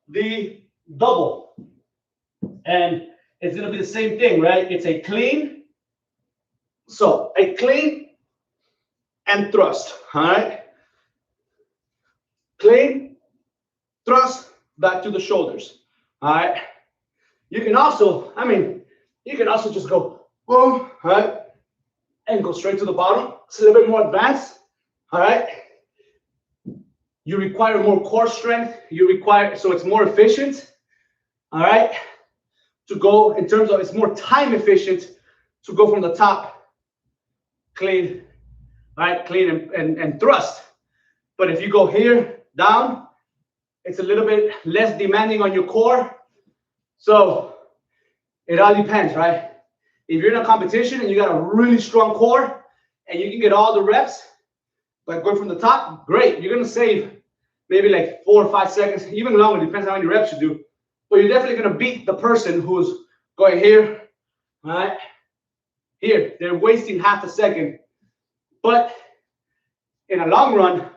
Speaker 1: the double. And it's going to be the same thing, right? It's a clean. So a clean and thrust. All right. Clean, thrust, back to the shoulders. All right. You can also, you can also just go boom, all right, and go straight to the bottom. It's a little bit more advanced. All right. You require more core strength. So it's more efficient. All right. To go in terms of, it's more time efficient to go from the top, clean, all right, clean and thrust. But if you go here, down, it's a little bit less demanding on your core. So it all depends, right? If you're in a competition and you got a really strong core and you can get all the reps, like going from the top, great. You're going to save maybe like 4 or 5 seconds, even longer, depends on how many reps you do. But you're definitely going to beat the person who's going here, all right? Here, they're wasting half a second. But in a long run,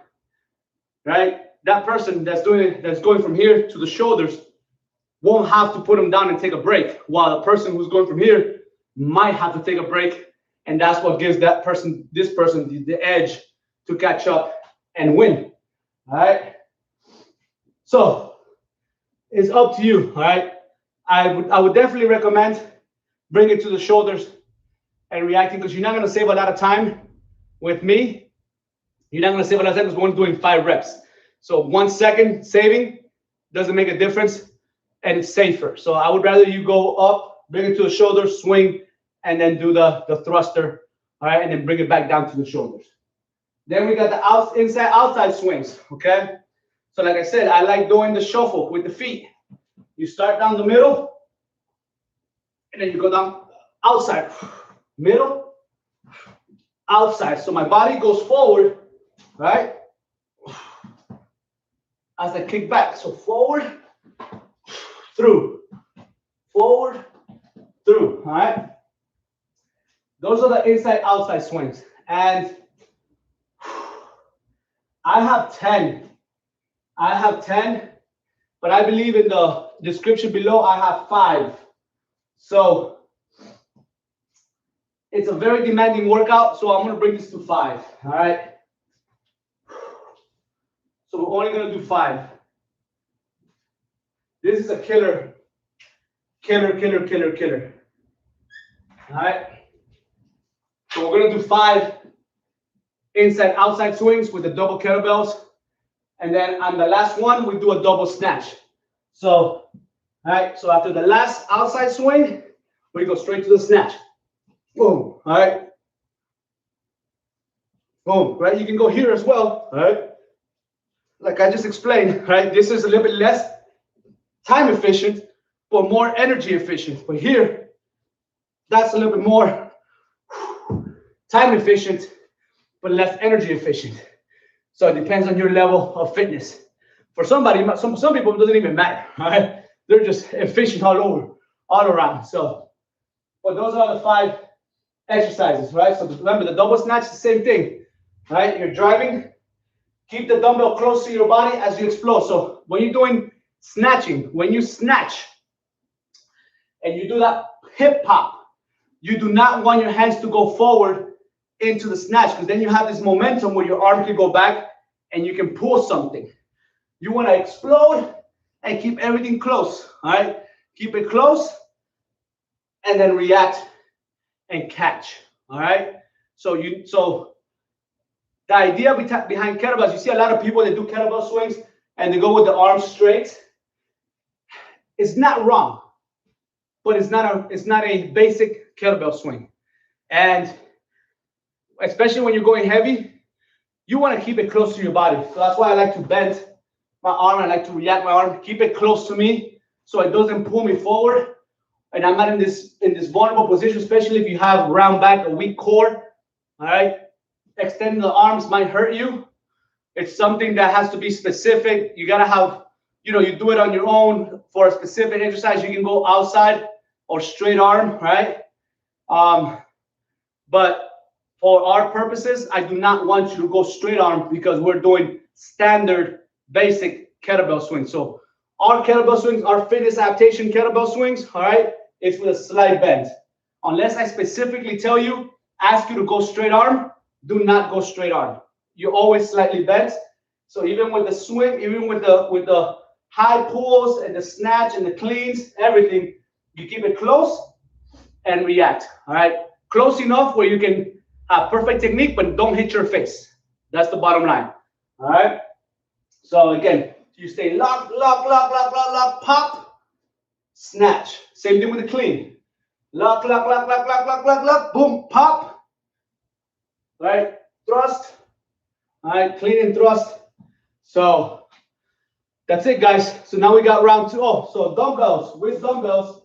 Speaker 1: right, that person that's doing it, that's going from here to the shoulders, won't have to put them down and take a break, while the person who's going from here might have to take a break, and that's what gives that person, this person, the edge to catch up and win. All right. So it's up to you. All right. I would definitely recommend bring it to the shoulders and reacting, because you're not going to save a lot of time with me. You're not going to save a lot of time because we're only doing 5 reps. So 1 second saving doesn't make a difference, and it's safer. So I would rather you go up, bring it to the shoulders, swing, and then do the thruster, all right, and then bring it back down to the shoulders. Then we got the inside outside swings, okay? So like I said, I like doing the shuffle with the feet. You start down the middle, and then you go down outside, middle, outside. So my body goes forward, right? As I kick back. So forward, through, forward, through, all right? Those are the inside outside swings. And I have 10, but I believe in the description below I have 5. So it's a very demanding workout, so I'm going to bring this to 5, all right? So we're only going to do 5. This is a killer. All right? So we're going to do 5 inside outside swings with the double kettlebells, and then on the last one we do a double snatch. So all right, so after the last outside swing we go straight to the snatch. Boom. All right, boom. Right, you can go here as well. All right, like I just explained, right, this is a little bit less time efficient but more energy efficient. But here that's a little bit more time efficient but less energy efficient. So it depends on your level of fitness. For somebody, some people, it doesn't even matter, right? They're just efficient all around. So, but those are the 5 exercises, right? So remember, the double snatch, the same thing, right? You're driving, keep the dumbbell close to your body as you explode. So when you're doing snatching, when you snatch and you do that hip pop, you do not want your hands to go forward into the snatch, because then you have this momentum where your arm can go back and you can pull something. You want to explode and keep everything close, all right? Keep it close and then react and catch, all right? So the idea behind kettlebells, you see a lot of people that do kettlebell swings and they go with the arms straight. It's not wrong, but it's not a basic kettlebell swing. And especially when you're going heavy, you want to keep it close to your body. So that's why I like to bend my arm. I like to react my arm. Keep it close to me so it doesn't pull me forward. And I'm not in this vulnerable position, especially if you have round back, a weak core. All right. Extending the arms might hurt you. It's something that has to be specific. You got to have, you do it on your own for a specific exercise. You can go outside or straight arm, right? But for our purposes, I do not want you to go straight arm because we're doing standard basic kettlebell swings. So our kettlebell swings, our fitness adaptation kettlebell swings, all right, it's with a slight bend. Unless I specifically tell you, ask you to go straight arm, do not go straight arm. You're always slightly bent. So even with the swing, even with the high pulls and the snatch and the cleans, everything, you keep it close and react. All right, close enough where you can have perfect technique, but don't hit your face. That's the bottom line. All right. So again, you stay lock, pop, snatch. Same thing with the clean. Lock, boom, pop. All right, thrust. All right, clean and thrust. So that's it, guys. So now we got round 2. Oh, so dumbbells. With dumbbells.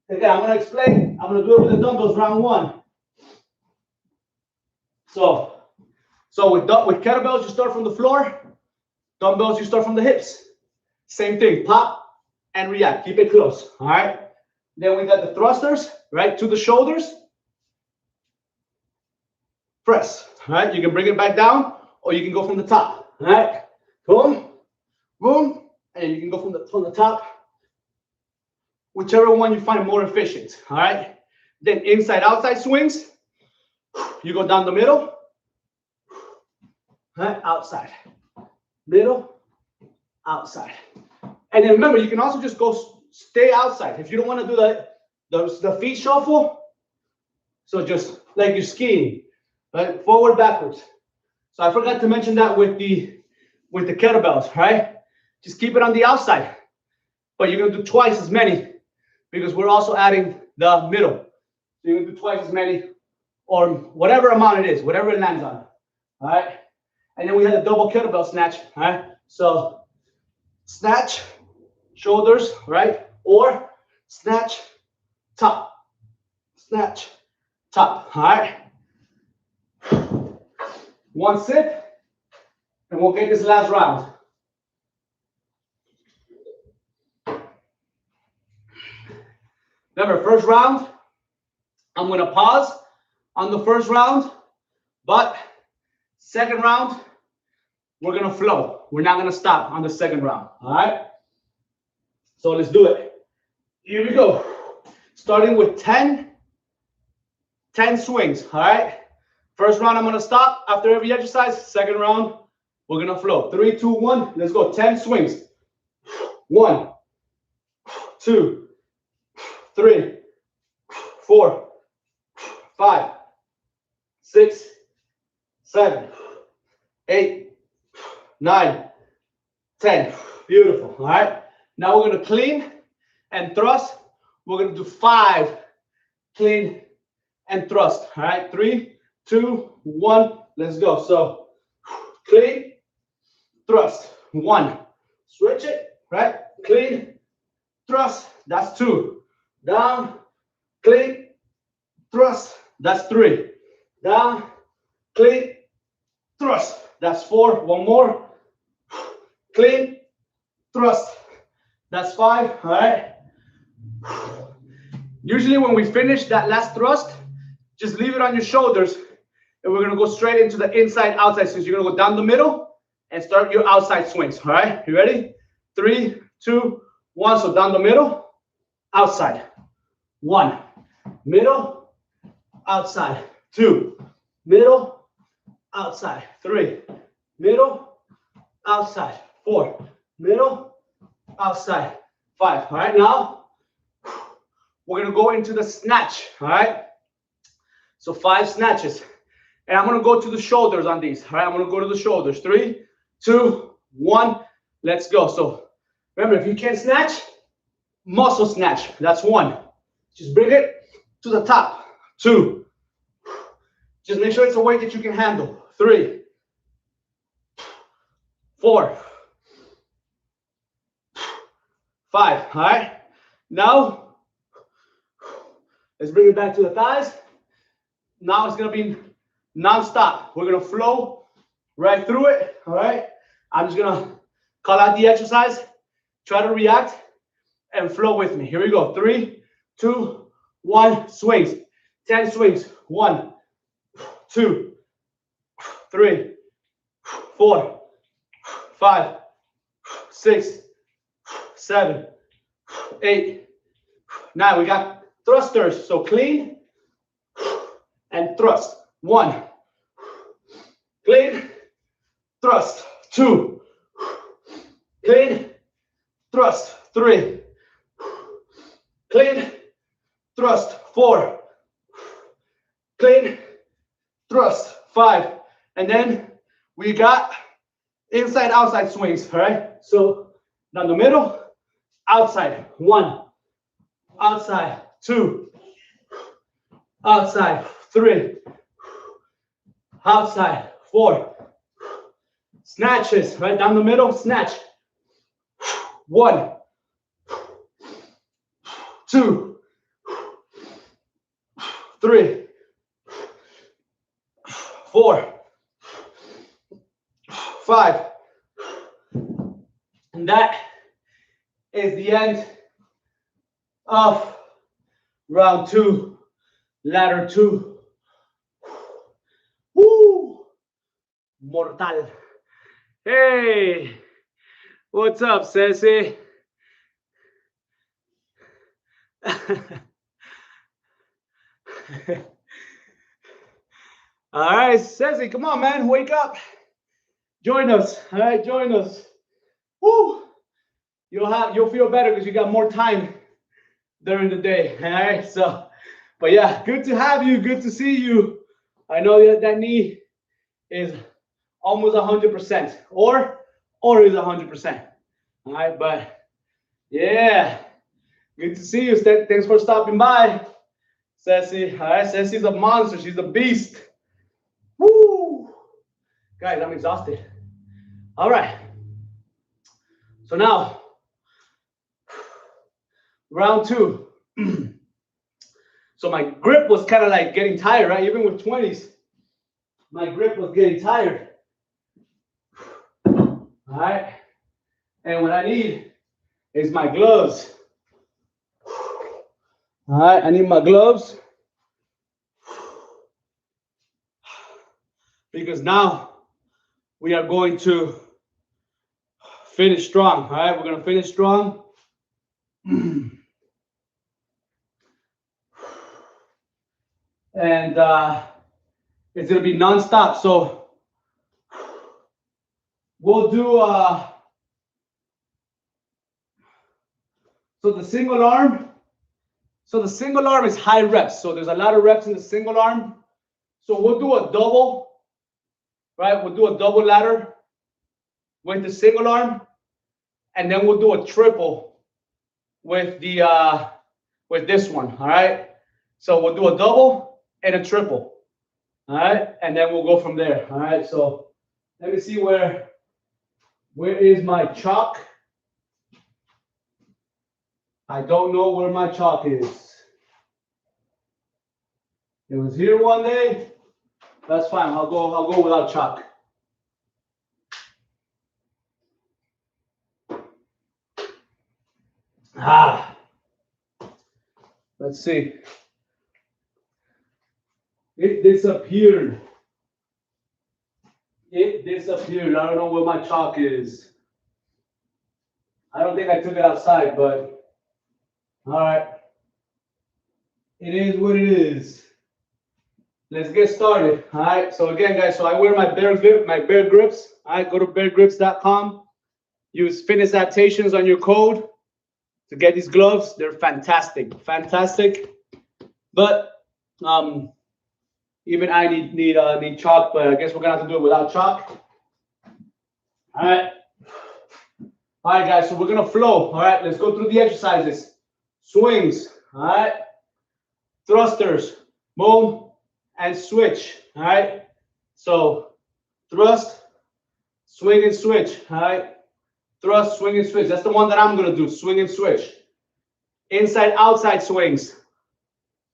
Speaker 1: Again, I'm going to explain. I'm going to do it with the dumbbells, round 1. So with kettlebells, you start from the floor. Dumbbells, you start from the hips. Same thing, pop and react. Keep it close, all right? Then we got the thrusters, right, to the shoulders. Press, all right? You can bring it back down or you can go from the top, all right? Boom, boom, and you can go from the top. Whichever one you find more efficient, all right? Then inside, outside swings. You go down the middle, right? Outside, middle, outside. And then remember, you can also just stay outside. If you don't want to do the feet shuffle, so just like you're skiing, right? Forward, backwards. So I forgot to mention that with the kettlebells, right? Just keep it on the outside, but you're gonna do twice as many because we're also adding the middle. So you're gonna do twice as many, or whatever amount it is, whatever it lands on. All right. And then we had a double kettlebell snatch. All right. So snatch, shoulders, right? Or snatch, top. Snatch, top. All right. One sip, and we'll get this last round. Remember, first round, I'm going to pause on the first round, but second round, we're going to flow. We're not going to stop on the second round, all right? So let's do it. Here we go. Starting with 10 swings, all right? First round, I'm going to stop after every exercise. Second round, we're going to flow. 3, 2, 1. Let's go. 10 swings. 1, 2, 3, 4, 5, 6, 7, 8, 9, 10. Beautiful. All right. Now we're going to clean and thrust. We're going to do 5 clean and thrust. All right. 3, 2, 1. Let's go. So clean, thrust. 1. Switch it. Right. Clean, thrust. That's 2. Down, clean, thrust. That's 3. Down, clean, thrust. That's 4. One more. Clean, thrust. That's 5. All right. Usually when we finish that last thrust, just leave it on your shoulders. And we're going to go straight into the inside, outside swings. You're going to go down the middle and start your outside swings. All right. You ready? 3, 2, 1. So down the middle, outside. 1. Middle, outside. 2. Middle, outside. 3. Middle, outside. 4. Middle, outside. 5. All right, now we're going to go into the snatch. All right. So 5 snatches. And I'm going to go to the shoulders on these. All right. I'm going to go to the shoulders. 3, 2, 1. Let's go. So remember, if you can't snatch, muscle snatch. That's 1. Just bring it to the top. 2. Just make sure it's a weight that you can handle. 3, 4, 5. All right. Now, let's bring it back to the thighs. Now it's going to be non-stop. We're going to flow right through it. All right. I'm just going to call out the exercise. Try to react and flow with me. Here we go. 3, 2, 1. Swings. 10 swings. 1, 2, 3, 4, 5, 6, 7, 8, 9. We got thrusters. So clean and thrust. 1. Clean. Thrust. 2. Clean. Thrust. 3. Clean. Thrust. 4. Clean. Thrust. 5. And then we got inside outside swings. All right. So down the middle, outside. 1. Outside. 2. Outside. 3. Outside. 4. Snatches. Right down the middle. Snatch. 1. 2. 3. 4. 5. And that is the end of round 2, ladder 2. Woo! Mortal. Hey, what's up, Ceci? All right, Ceci, come on, man, wake up. Join us. All right, join us. Woo! You'll feel better because you got more time during the day. All right, so, but yeah, good to have you. Good to see you. I know that knee is almost 100%, or is 100%. All right, but yeah, good to see you. Thanks for stopping by, Ceci. All right, Ceci's a monster. She's a beast. Woo! Guys, I'm exhausted. All right. So now, round 2. So my grip was kind of like getting tired, right? Even with 20s, my grip was getting tired. All right. And what I need is my gloves. All right. I need my gloves. Because now we are going to finish strong. All right. We're going to finish strong. And it's going to be non-stop. So we'll do, so the single arm is high reps. So there's a lot of reps in the single arm. So we'll do a double, right? We'll do a double ladder with the single arm. And then we'll do a triple with the, with this one, all right? So we'll do a double and a triple, all right? And then we'll go from there, all right? So let me see where is my chalk? I don't know where my chalk is. It was here one day. That's fine. I'll go without chalk. Let's see. It disappeared. It disappeared. I don't know where my chalk is. I don't think I took it outside, but all right. It is what it is. Let's get started. All right. So again, guys, so I wear my bear grips. All right. Go to beargrips.com. Use Fitness Adaptations on your code to get these gloves. They're fantastic. Fantastic. But even I need chalk, but I guess we're gonna have to do it without chalk. All right. All right, guys. So we're gonna flow. All right. Let's go through the exercises. Swings. All right. Thrusters. Boom. And switch. All right. So thrust, swing and switch. All right. thrust, swing and switch. That's the one that I'm gonna do, swing and switch. Inside, outside swings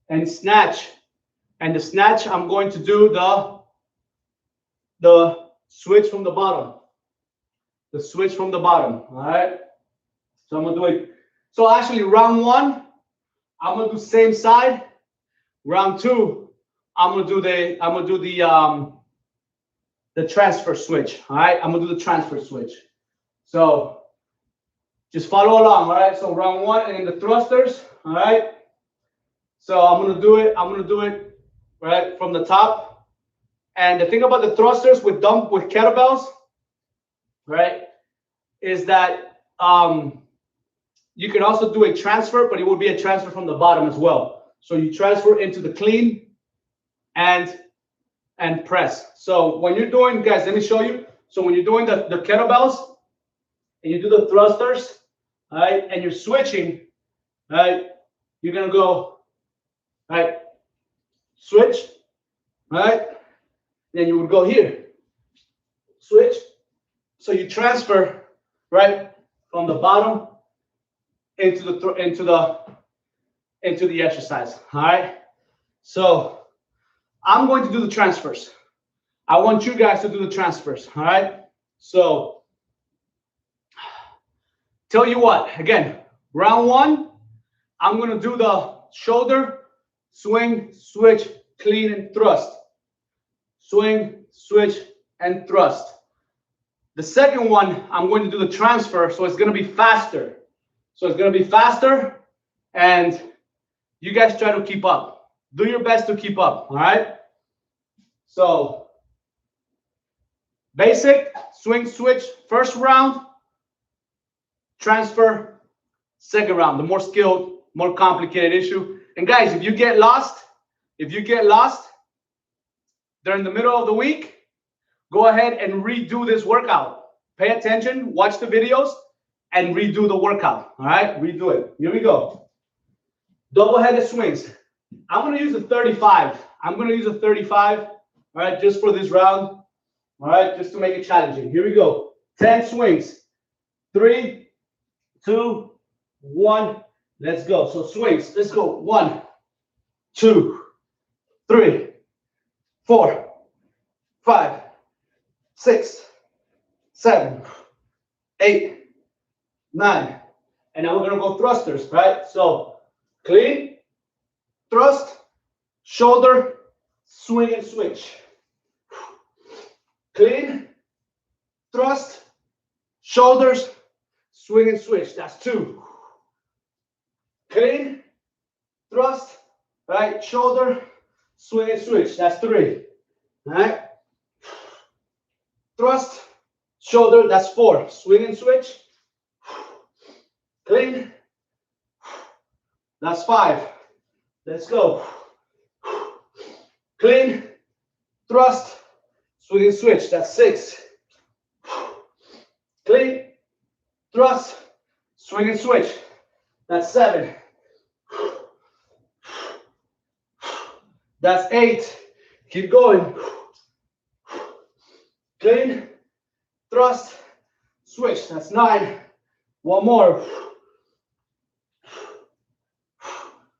Speaker 1: and snatch. And the snatch, I'm going to do the switch from the bottom. The switch from the bottom, all right? So I'm gonna do it. So actually round one, I'm gonna do same side. Round two, I'm gonna do the transfer switch, all right? I'm gonna do the transfer switch. So just follow along, all right? So round one and the thrusters, all right? So I'm gonna do it right from the top. And the thing about the thrusters with kettlebells, right, is that you can also do a transfer, but it will be a transfer from the bottom as well. So you transfer into the clean and press. So when you're doing, guys, let me show you. So when you're doing the kettlebells and you do the thrusters, all right, and you're switching, right, you're gonna go, right, switch, right, then you would go here, switch. So you transfer, right, from the bottom into the exercise. All right. So I'm going to do the transfers. I want you guys to do the transfers. All right. So tell you what, again, round one, I'm going to do the shoulder, swing, switch, clean, and thrust. Swing, switch, and thrust. The second one, I'm going to do the transfer, so it's going to be faster. So it's going to be faster, and you guys try to keep up. Do your best to keep up, all right? So basic, swing, switch, first round, transfer, second round, the more skilled, more complicated issue. And guys, if you get lost during the middle of the week, go ahead and redo this workout. Pay attention, watch the videos, and redo the workout. All right, redo it. Here we go. Double-headed swings. I'm going to use a 35. All right, just for this round. All right, just to make it challenging. Here we go. 10 swings. 3, 2, 1. Let's go. So swings. Let's go. 1, 2, 3, 4, 5, 6, 7, 8, 9. And now we're going to go thrusters, right? So clean, thrust, shoulder, swing and switch. Clean, thrust, shoulders, swing and switch. That's 2. Clean, thrust, right, shoulder, swing and switch. That's 3. All right. Thrust, shoulder, that's 4. Swing and switch. Clean. That's 5. Let's go. Clean. Thrust. Swing and switch. That's 6. Clean. Thrust. Swing and switch. That's 7. That's 8. Keep going. Clean. Thrust. Switch. That's 9. One more.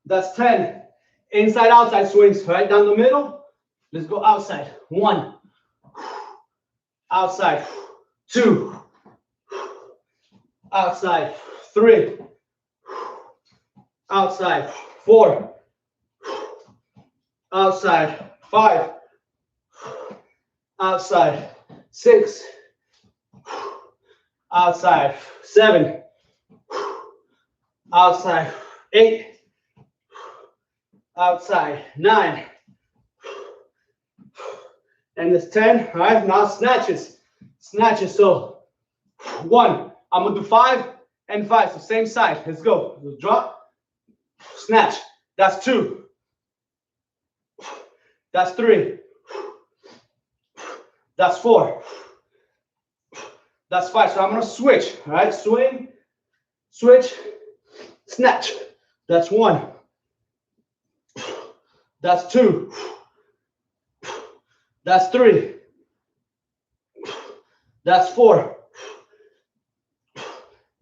Speaker 1: That's 10. Inside, outside swings, right down the middle. Let's go outside. 1. Outside. 2. Outside. 3. Outside. 4. Outside. 5. Outside. 6. Outside. 7. Outside. 8. Outside. 9. And it's 10. All right, now snatches. Snatches. So 1. I'm gonna do 5 and 5. So same side. Let's go. Drop. Snatch. That's 2. That's 3. That's 4. That's 5. So I'm gonna switch. All right, swing, switch, snatch. That's 1. That's 2. That's 3. That's 4.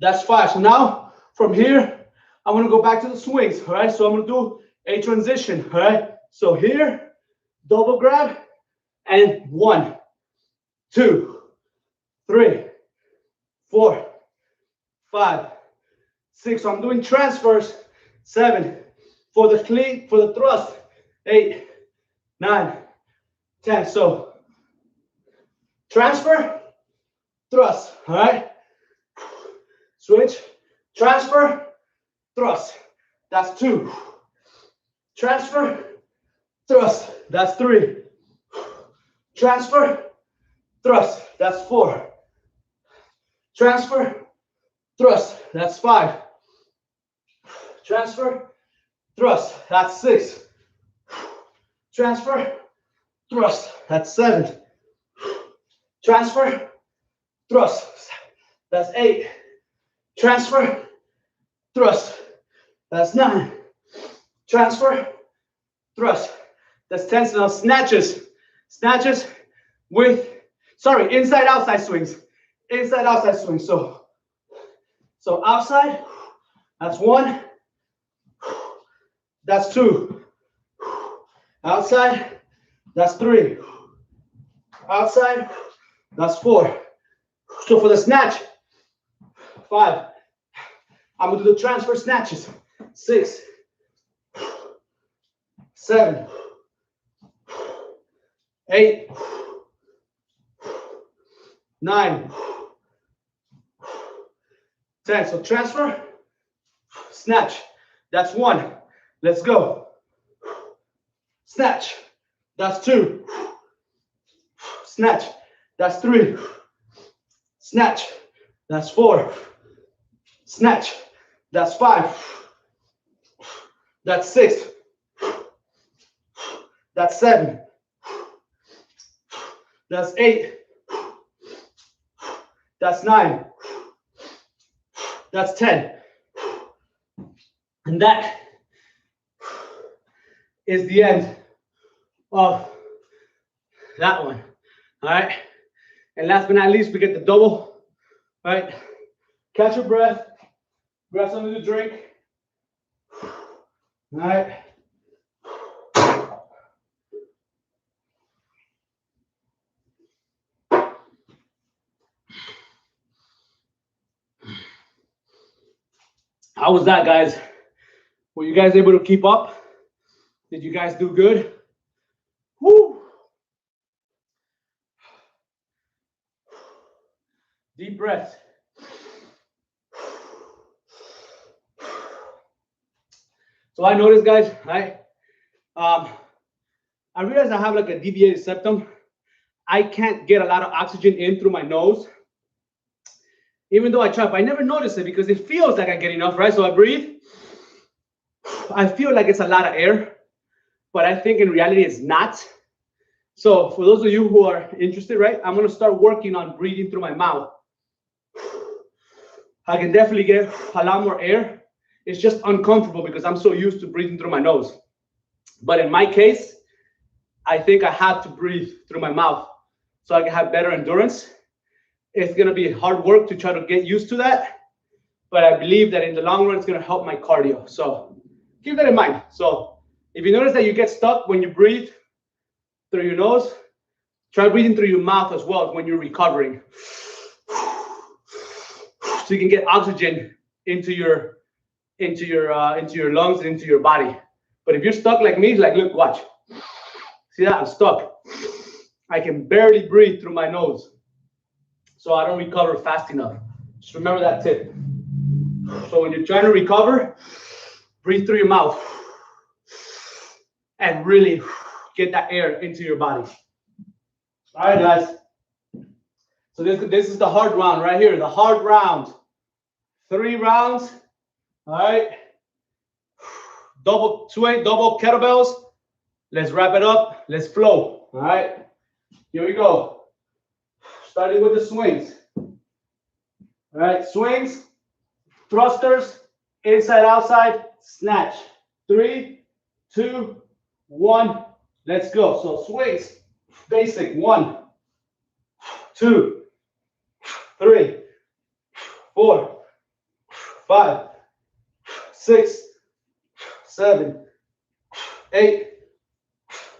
Speaker 1: That's 5. So now from here, I'm going to go back to the swings. All right. So I'm going to do a transition. All right. So here, double grab, and 1, 2, 3, 4, 5, 6. So I'm doing transfers. 7 for the clean, for the thrust. 8, 9, 10. So transfer, thrust. All right. Switch, transfer, thrust. That's 2. Transfer, thrust. That's 3. Transfer, thrust. That's 4. Transfer, thrust. That's 5. Transfer, thrust. That's 6. Transfer, thrust. That's 7. Transfer, thrust. That's 8. Transfer, thrust. That's 9. Transfer, thrust. That's 10. So now snatches. Snatches with, sorry, inside outside swings. Inside outside swings. So outside, that's 1. That's 2. Outside, that's 3. Outside, that's 4. So for the snatch, 5. I'm gonna do the transfer snatches. 6, 7, 8, 9, 10. So transfer, snatch. That's 1. Let's go. Snatch. That's 2. Snatch. That's 3. Snatch. That's 4. Snatch. That's 5. That's 6. That's 7. That's 8. That's 9. That's 10. And that is the end of that one. All right. And last but not least, we get the double. All right. Catch your breath. Grab something to drink. All right. How was that, guys? Were you guys able to keep up? Did you guys do good? Woo! Deep breath. So I noticed, guys, I realized I have like a deviated septum. I can't get a lot of oxygen in through my nose. Even though I try, but I never notice it because it feels like I get enough, right? So I breathe. I feel like it's a lot of air, but I think in reality it's not. So for those of you who are interested, right, I'm going to start working on breathing through my mouth. I can definitely get a lot more air. It's just uncomfortable because I'm so used to breathing through my nose. But in my case, I think I have to breathe through my mouth so I can have better endurance. It's going to be hard work to try to get used to that. But I believe that in the long run, it's going to help my cardio. So keep that in mind. So if you notice that you get stuck when you breathe through your nose, try breathing through your mouth as well when you're recovering. So you can get oxygen into your lungs and into your body. But if you're stuck like me, like, look, watch. See that? I'm stuck. I can barely breathe through my nose. So I don't recover fast enough. Just remember that tip. So when you're trying to recover, breathe through your mouth and really get that air into your body. All right, guys. So this is the hard round right here, the hard round. 3 rounds. All right. Double swing, double kettlebells. Let's wrap it up. Let's flow. All right. Here we go. Starting with the swings. All right. Swings, thrusters, inside, outside, snatch. 3, 2, 1. Let's go. So swings, basic. 1, 2, 3, 4, 5, 6, 7, 8,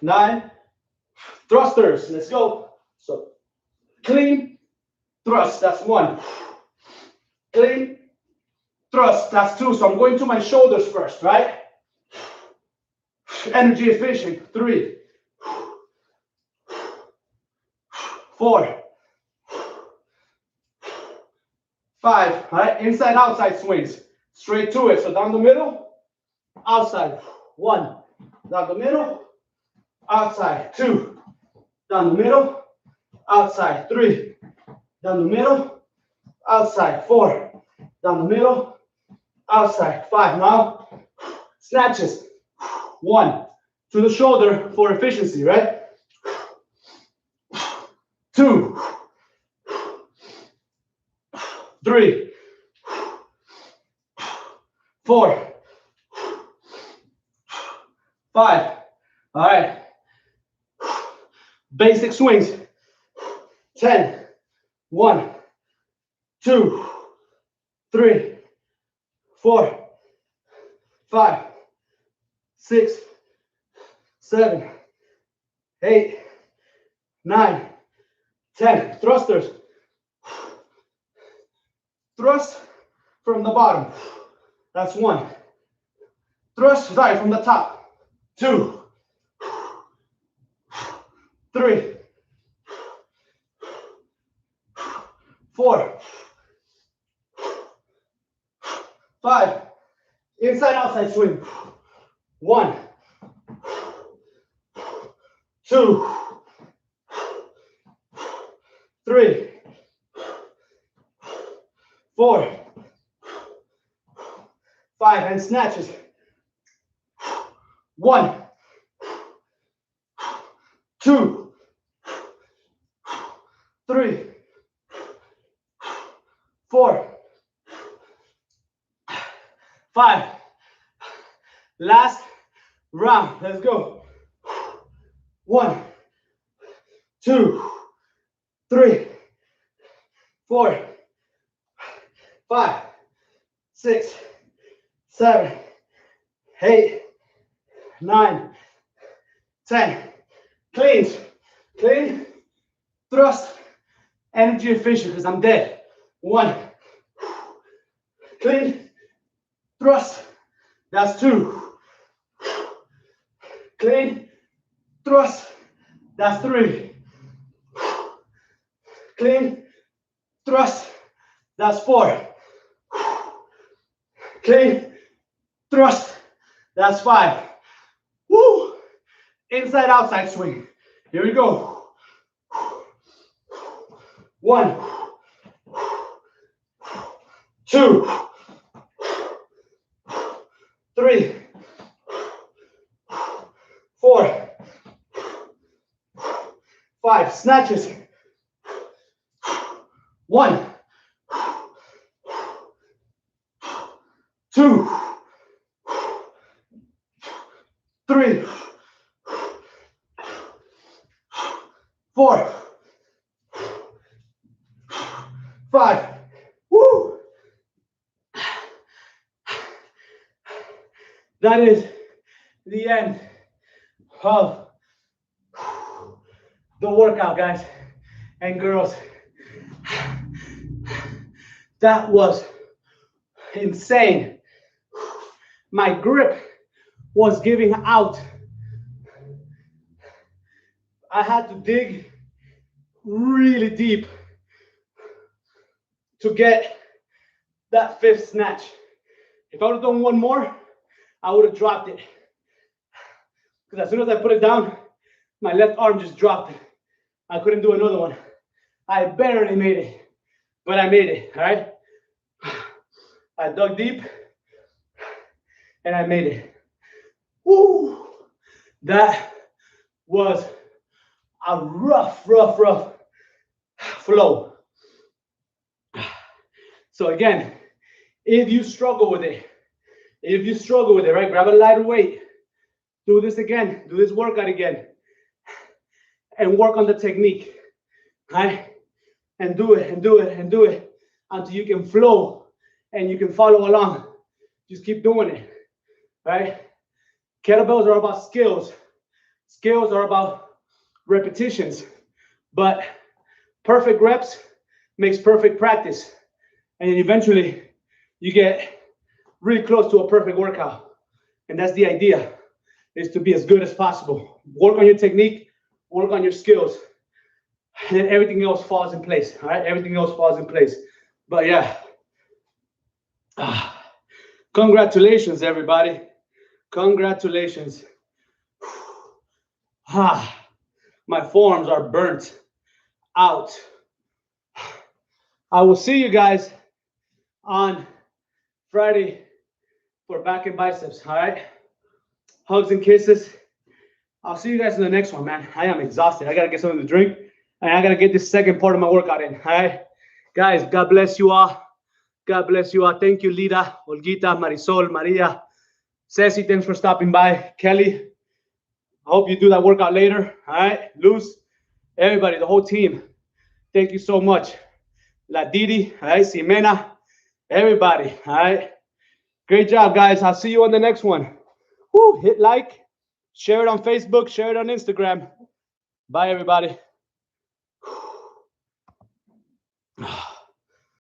Speaker 1: 9. Thrusters. Let's go. So clean, thrust. That's 1. Clean, thrust. That's 2. So I'm going to my shoulders first, right? Energy efficient. 3, 4, 5. All right, inside outside swings. Straight to it. So down the middle, outside. 1. Down the middle, outside. 2. Down the middle, outside. 3. Down the middle, outside. 4. Down the middle, outside. 5. Now snatches. 1. To the shoulder for efficiency, right? 2. 3. 4. 5. All right. Basic swings. 10. 1, 2, 3, 4, 5, 6, 7, 8, 9, 10. Thrusters. Thrust from the bottom. That's 1. Thrust, sorry, from the top. 2, 3, 4, 5. Inside outside swing. 1, 2, 3, 4, 5, and snatches. 1, 2, 3, 4, 5. Last round. Let's go. 1, 2, 3, 4, 5, 6, 7, 8, 9, 10. Cleans. Clean. Thrust. Energy efficient because I'm dead. 1. Clean. Thrust. That's 2. Clean. Thrust. That's 3. Clean. Thrust. That's 4. Clean. Thrust. That's 5. Woo! Inside outside swing. Here we go. 1, 2, 3, 4, 5. Snatches. 1, 2, 3, 4, 5. Woo! That is the end of the workout, guys and girls. That was insane. My grip was giving out. I had to dig really deep to get that 5th snatch. If I would have done one more, I would have dropped it. Because as soon as I put it down, my left arm just dropped. I couldn't do another one. I barely made it, but I made it, all right? I dug deep, and I made it. Woo! That was a rough flow. So again, if you struggle with it, right, grab a lighter weight, do this again, do this workout again, and work on the technique, right? And do it until you can flow and you can follow along. Just keep doing it, right? Kettlebells are about skills. Skills are about repetitions, but perfect reps makes perfect practice. And then eventually you get really close to a perfect workout. And that's the idea, is to be as good as possible. Work on your technique, work on your skills, and then everything else falls in place, all right? Everything else falls in place. But yeah, congratulations, everybody. Congratulations. My forearms are burnt out. I will see you guys on Friday for back and biceps, all right? Hugs and kisses. I'll see you guys in the next one, man. I am exhausted. I got to get something to drink, and I got to get this second part of my workout in, all right? Guys, God bless you all. God bless you all. Thank you, Lita, Olguita, Marisol, Maria, Ceci, thanks for stopping by. Kelly, I hope you do that workout later, all right? Luz, everybody, the whole team, thank you so much. La Didi, all right? Ximena, everybody, all right? Great job, guys. I'll see you on the next one. Woo, hit like, share it on Facebook, share it on Instagram. Bye, everybody.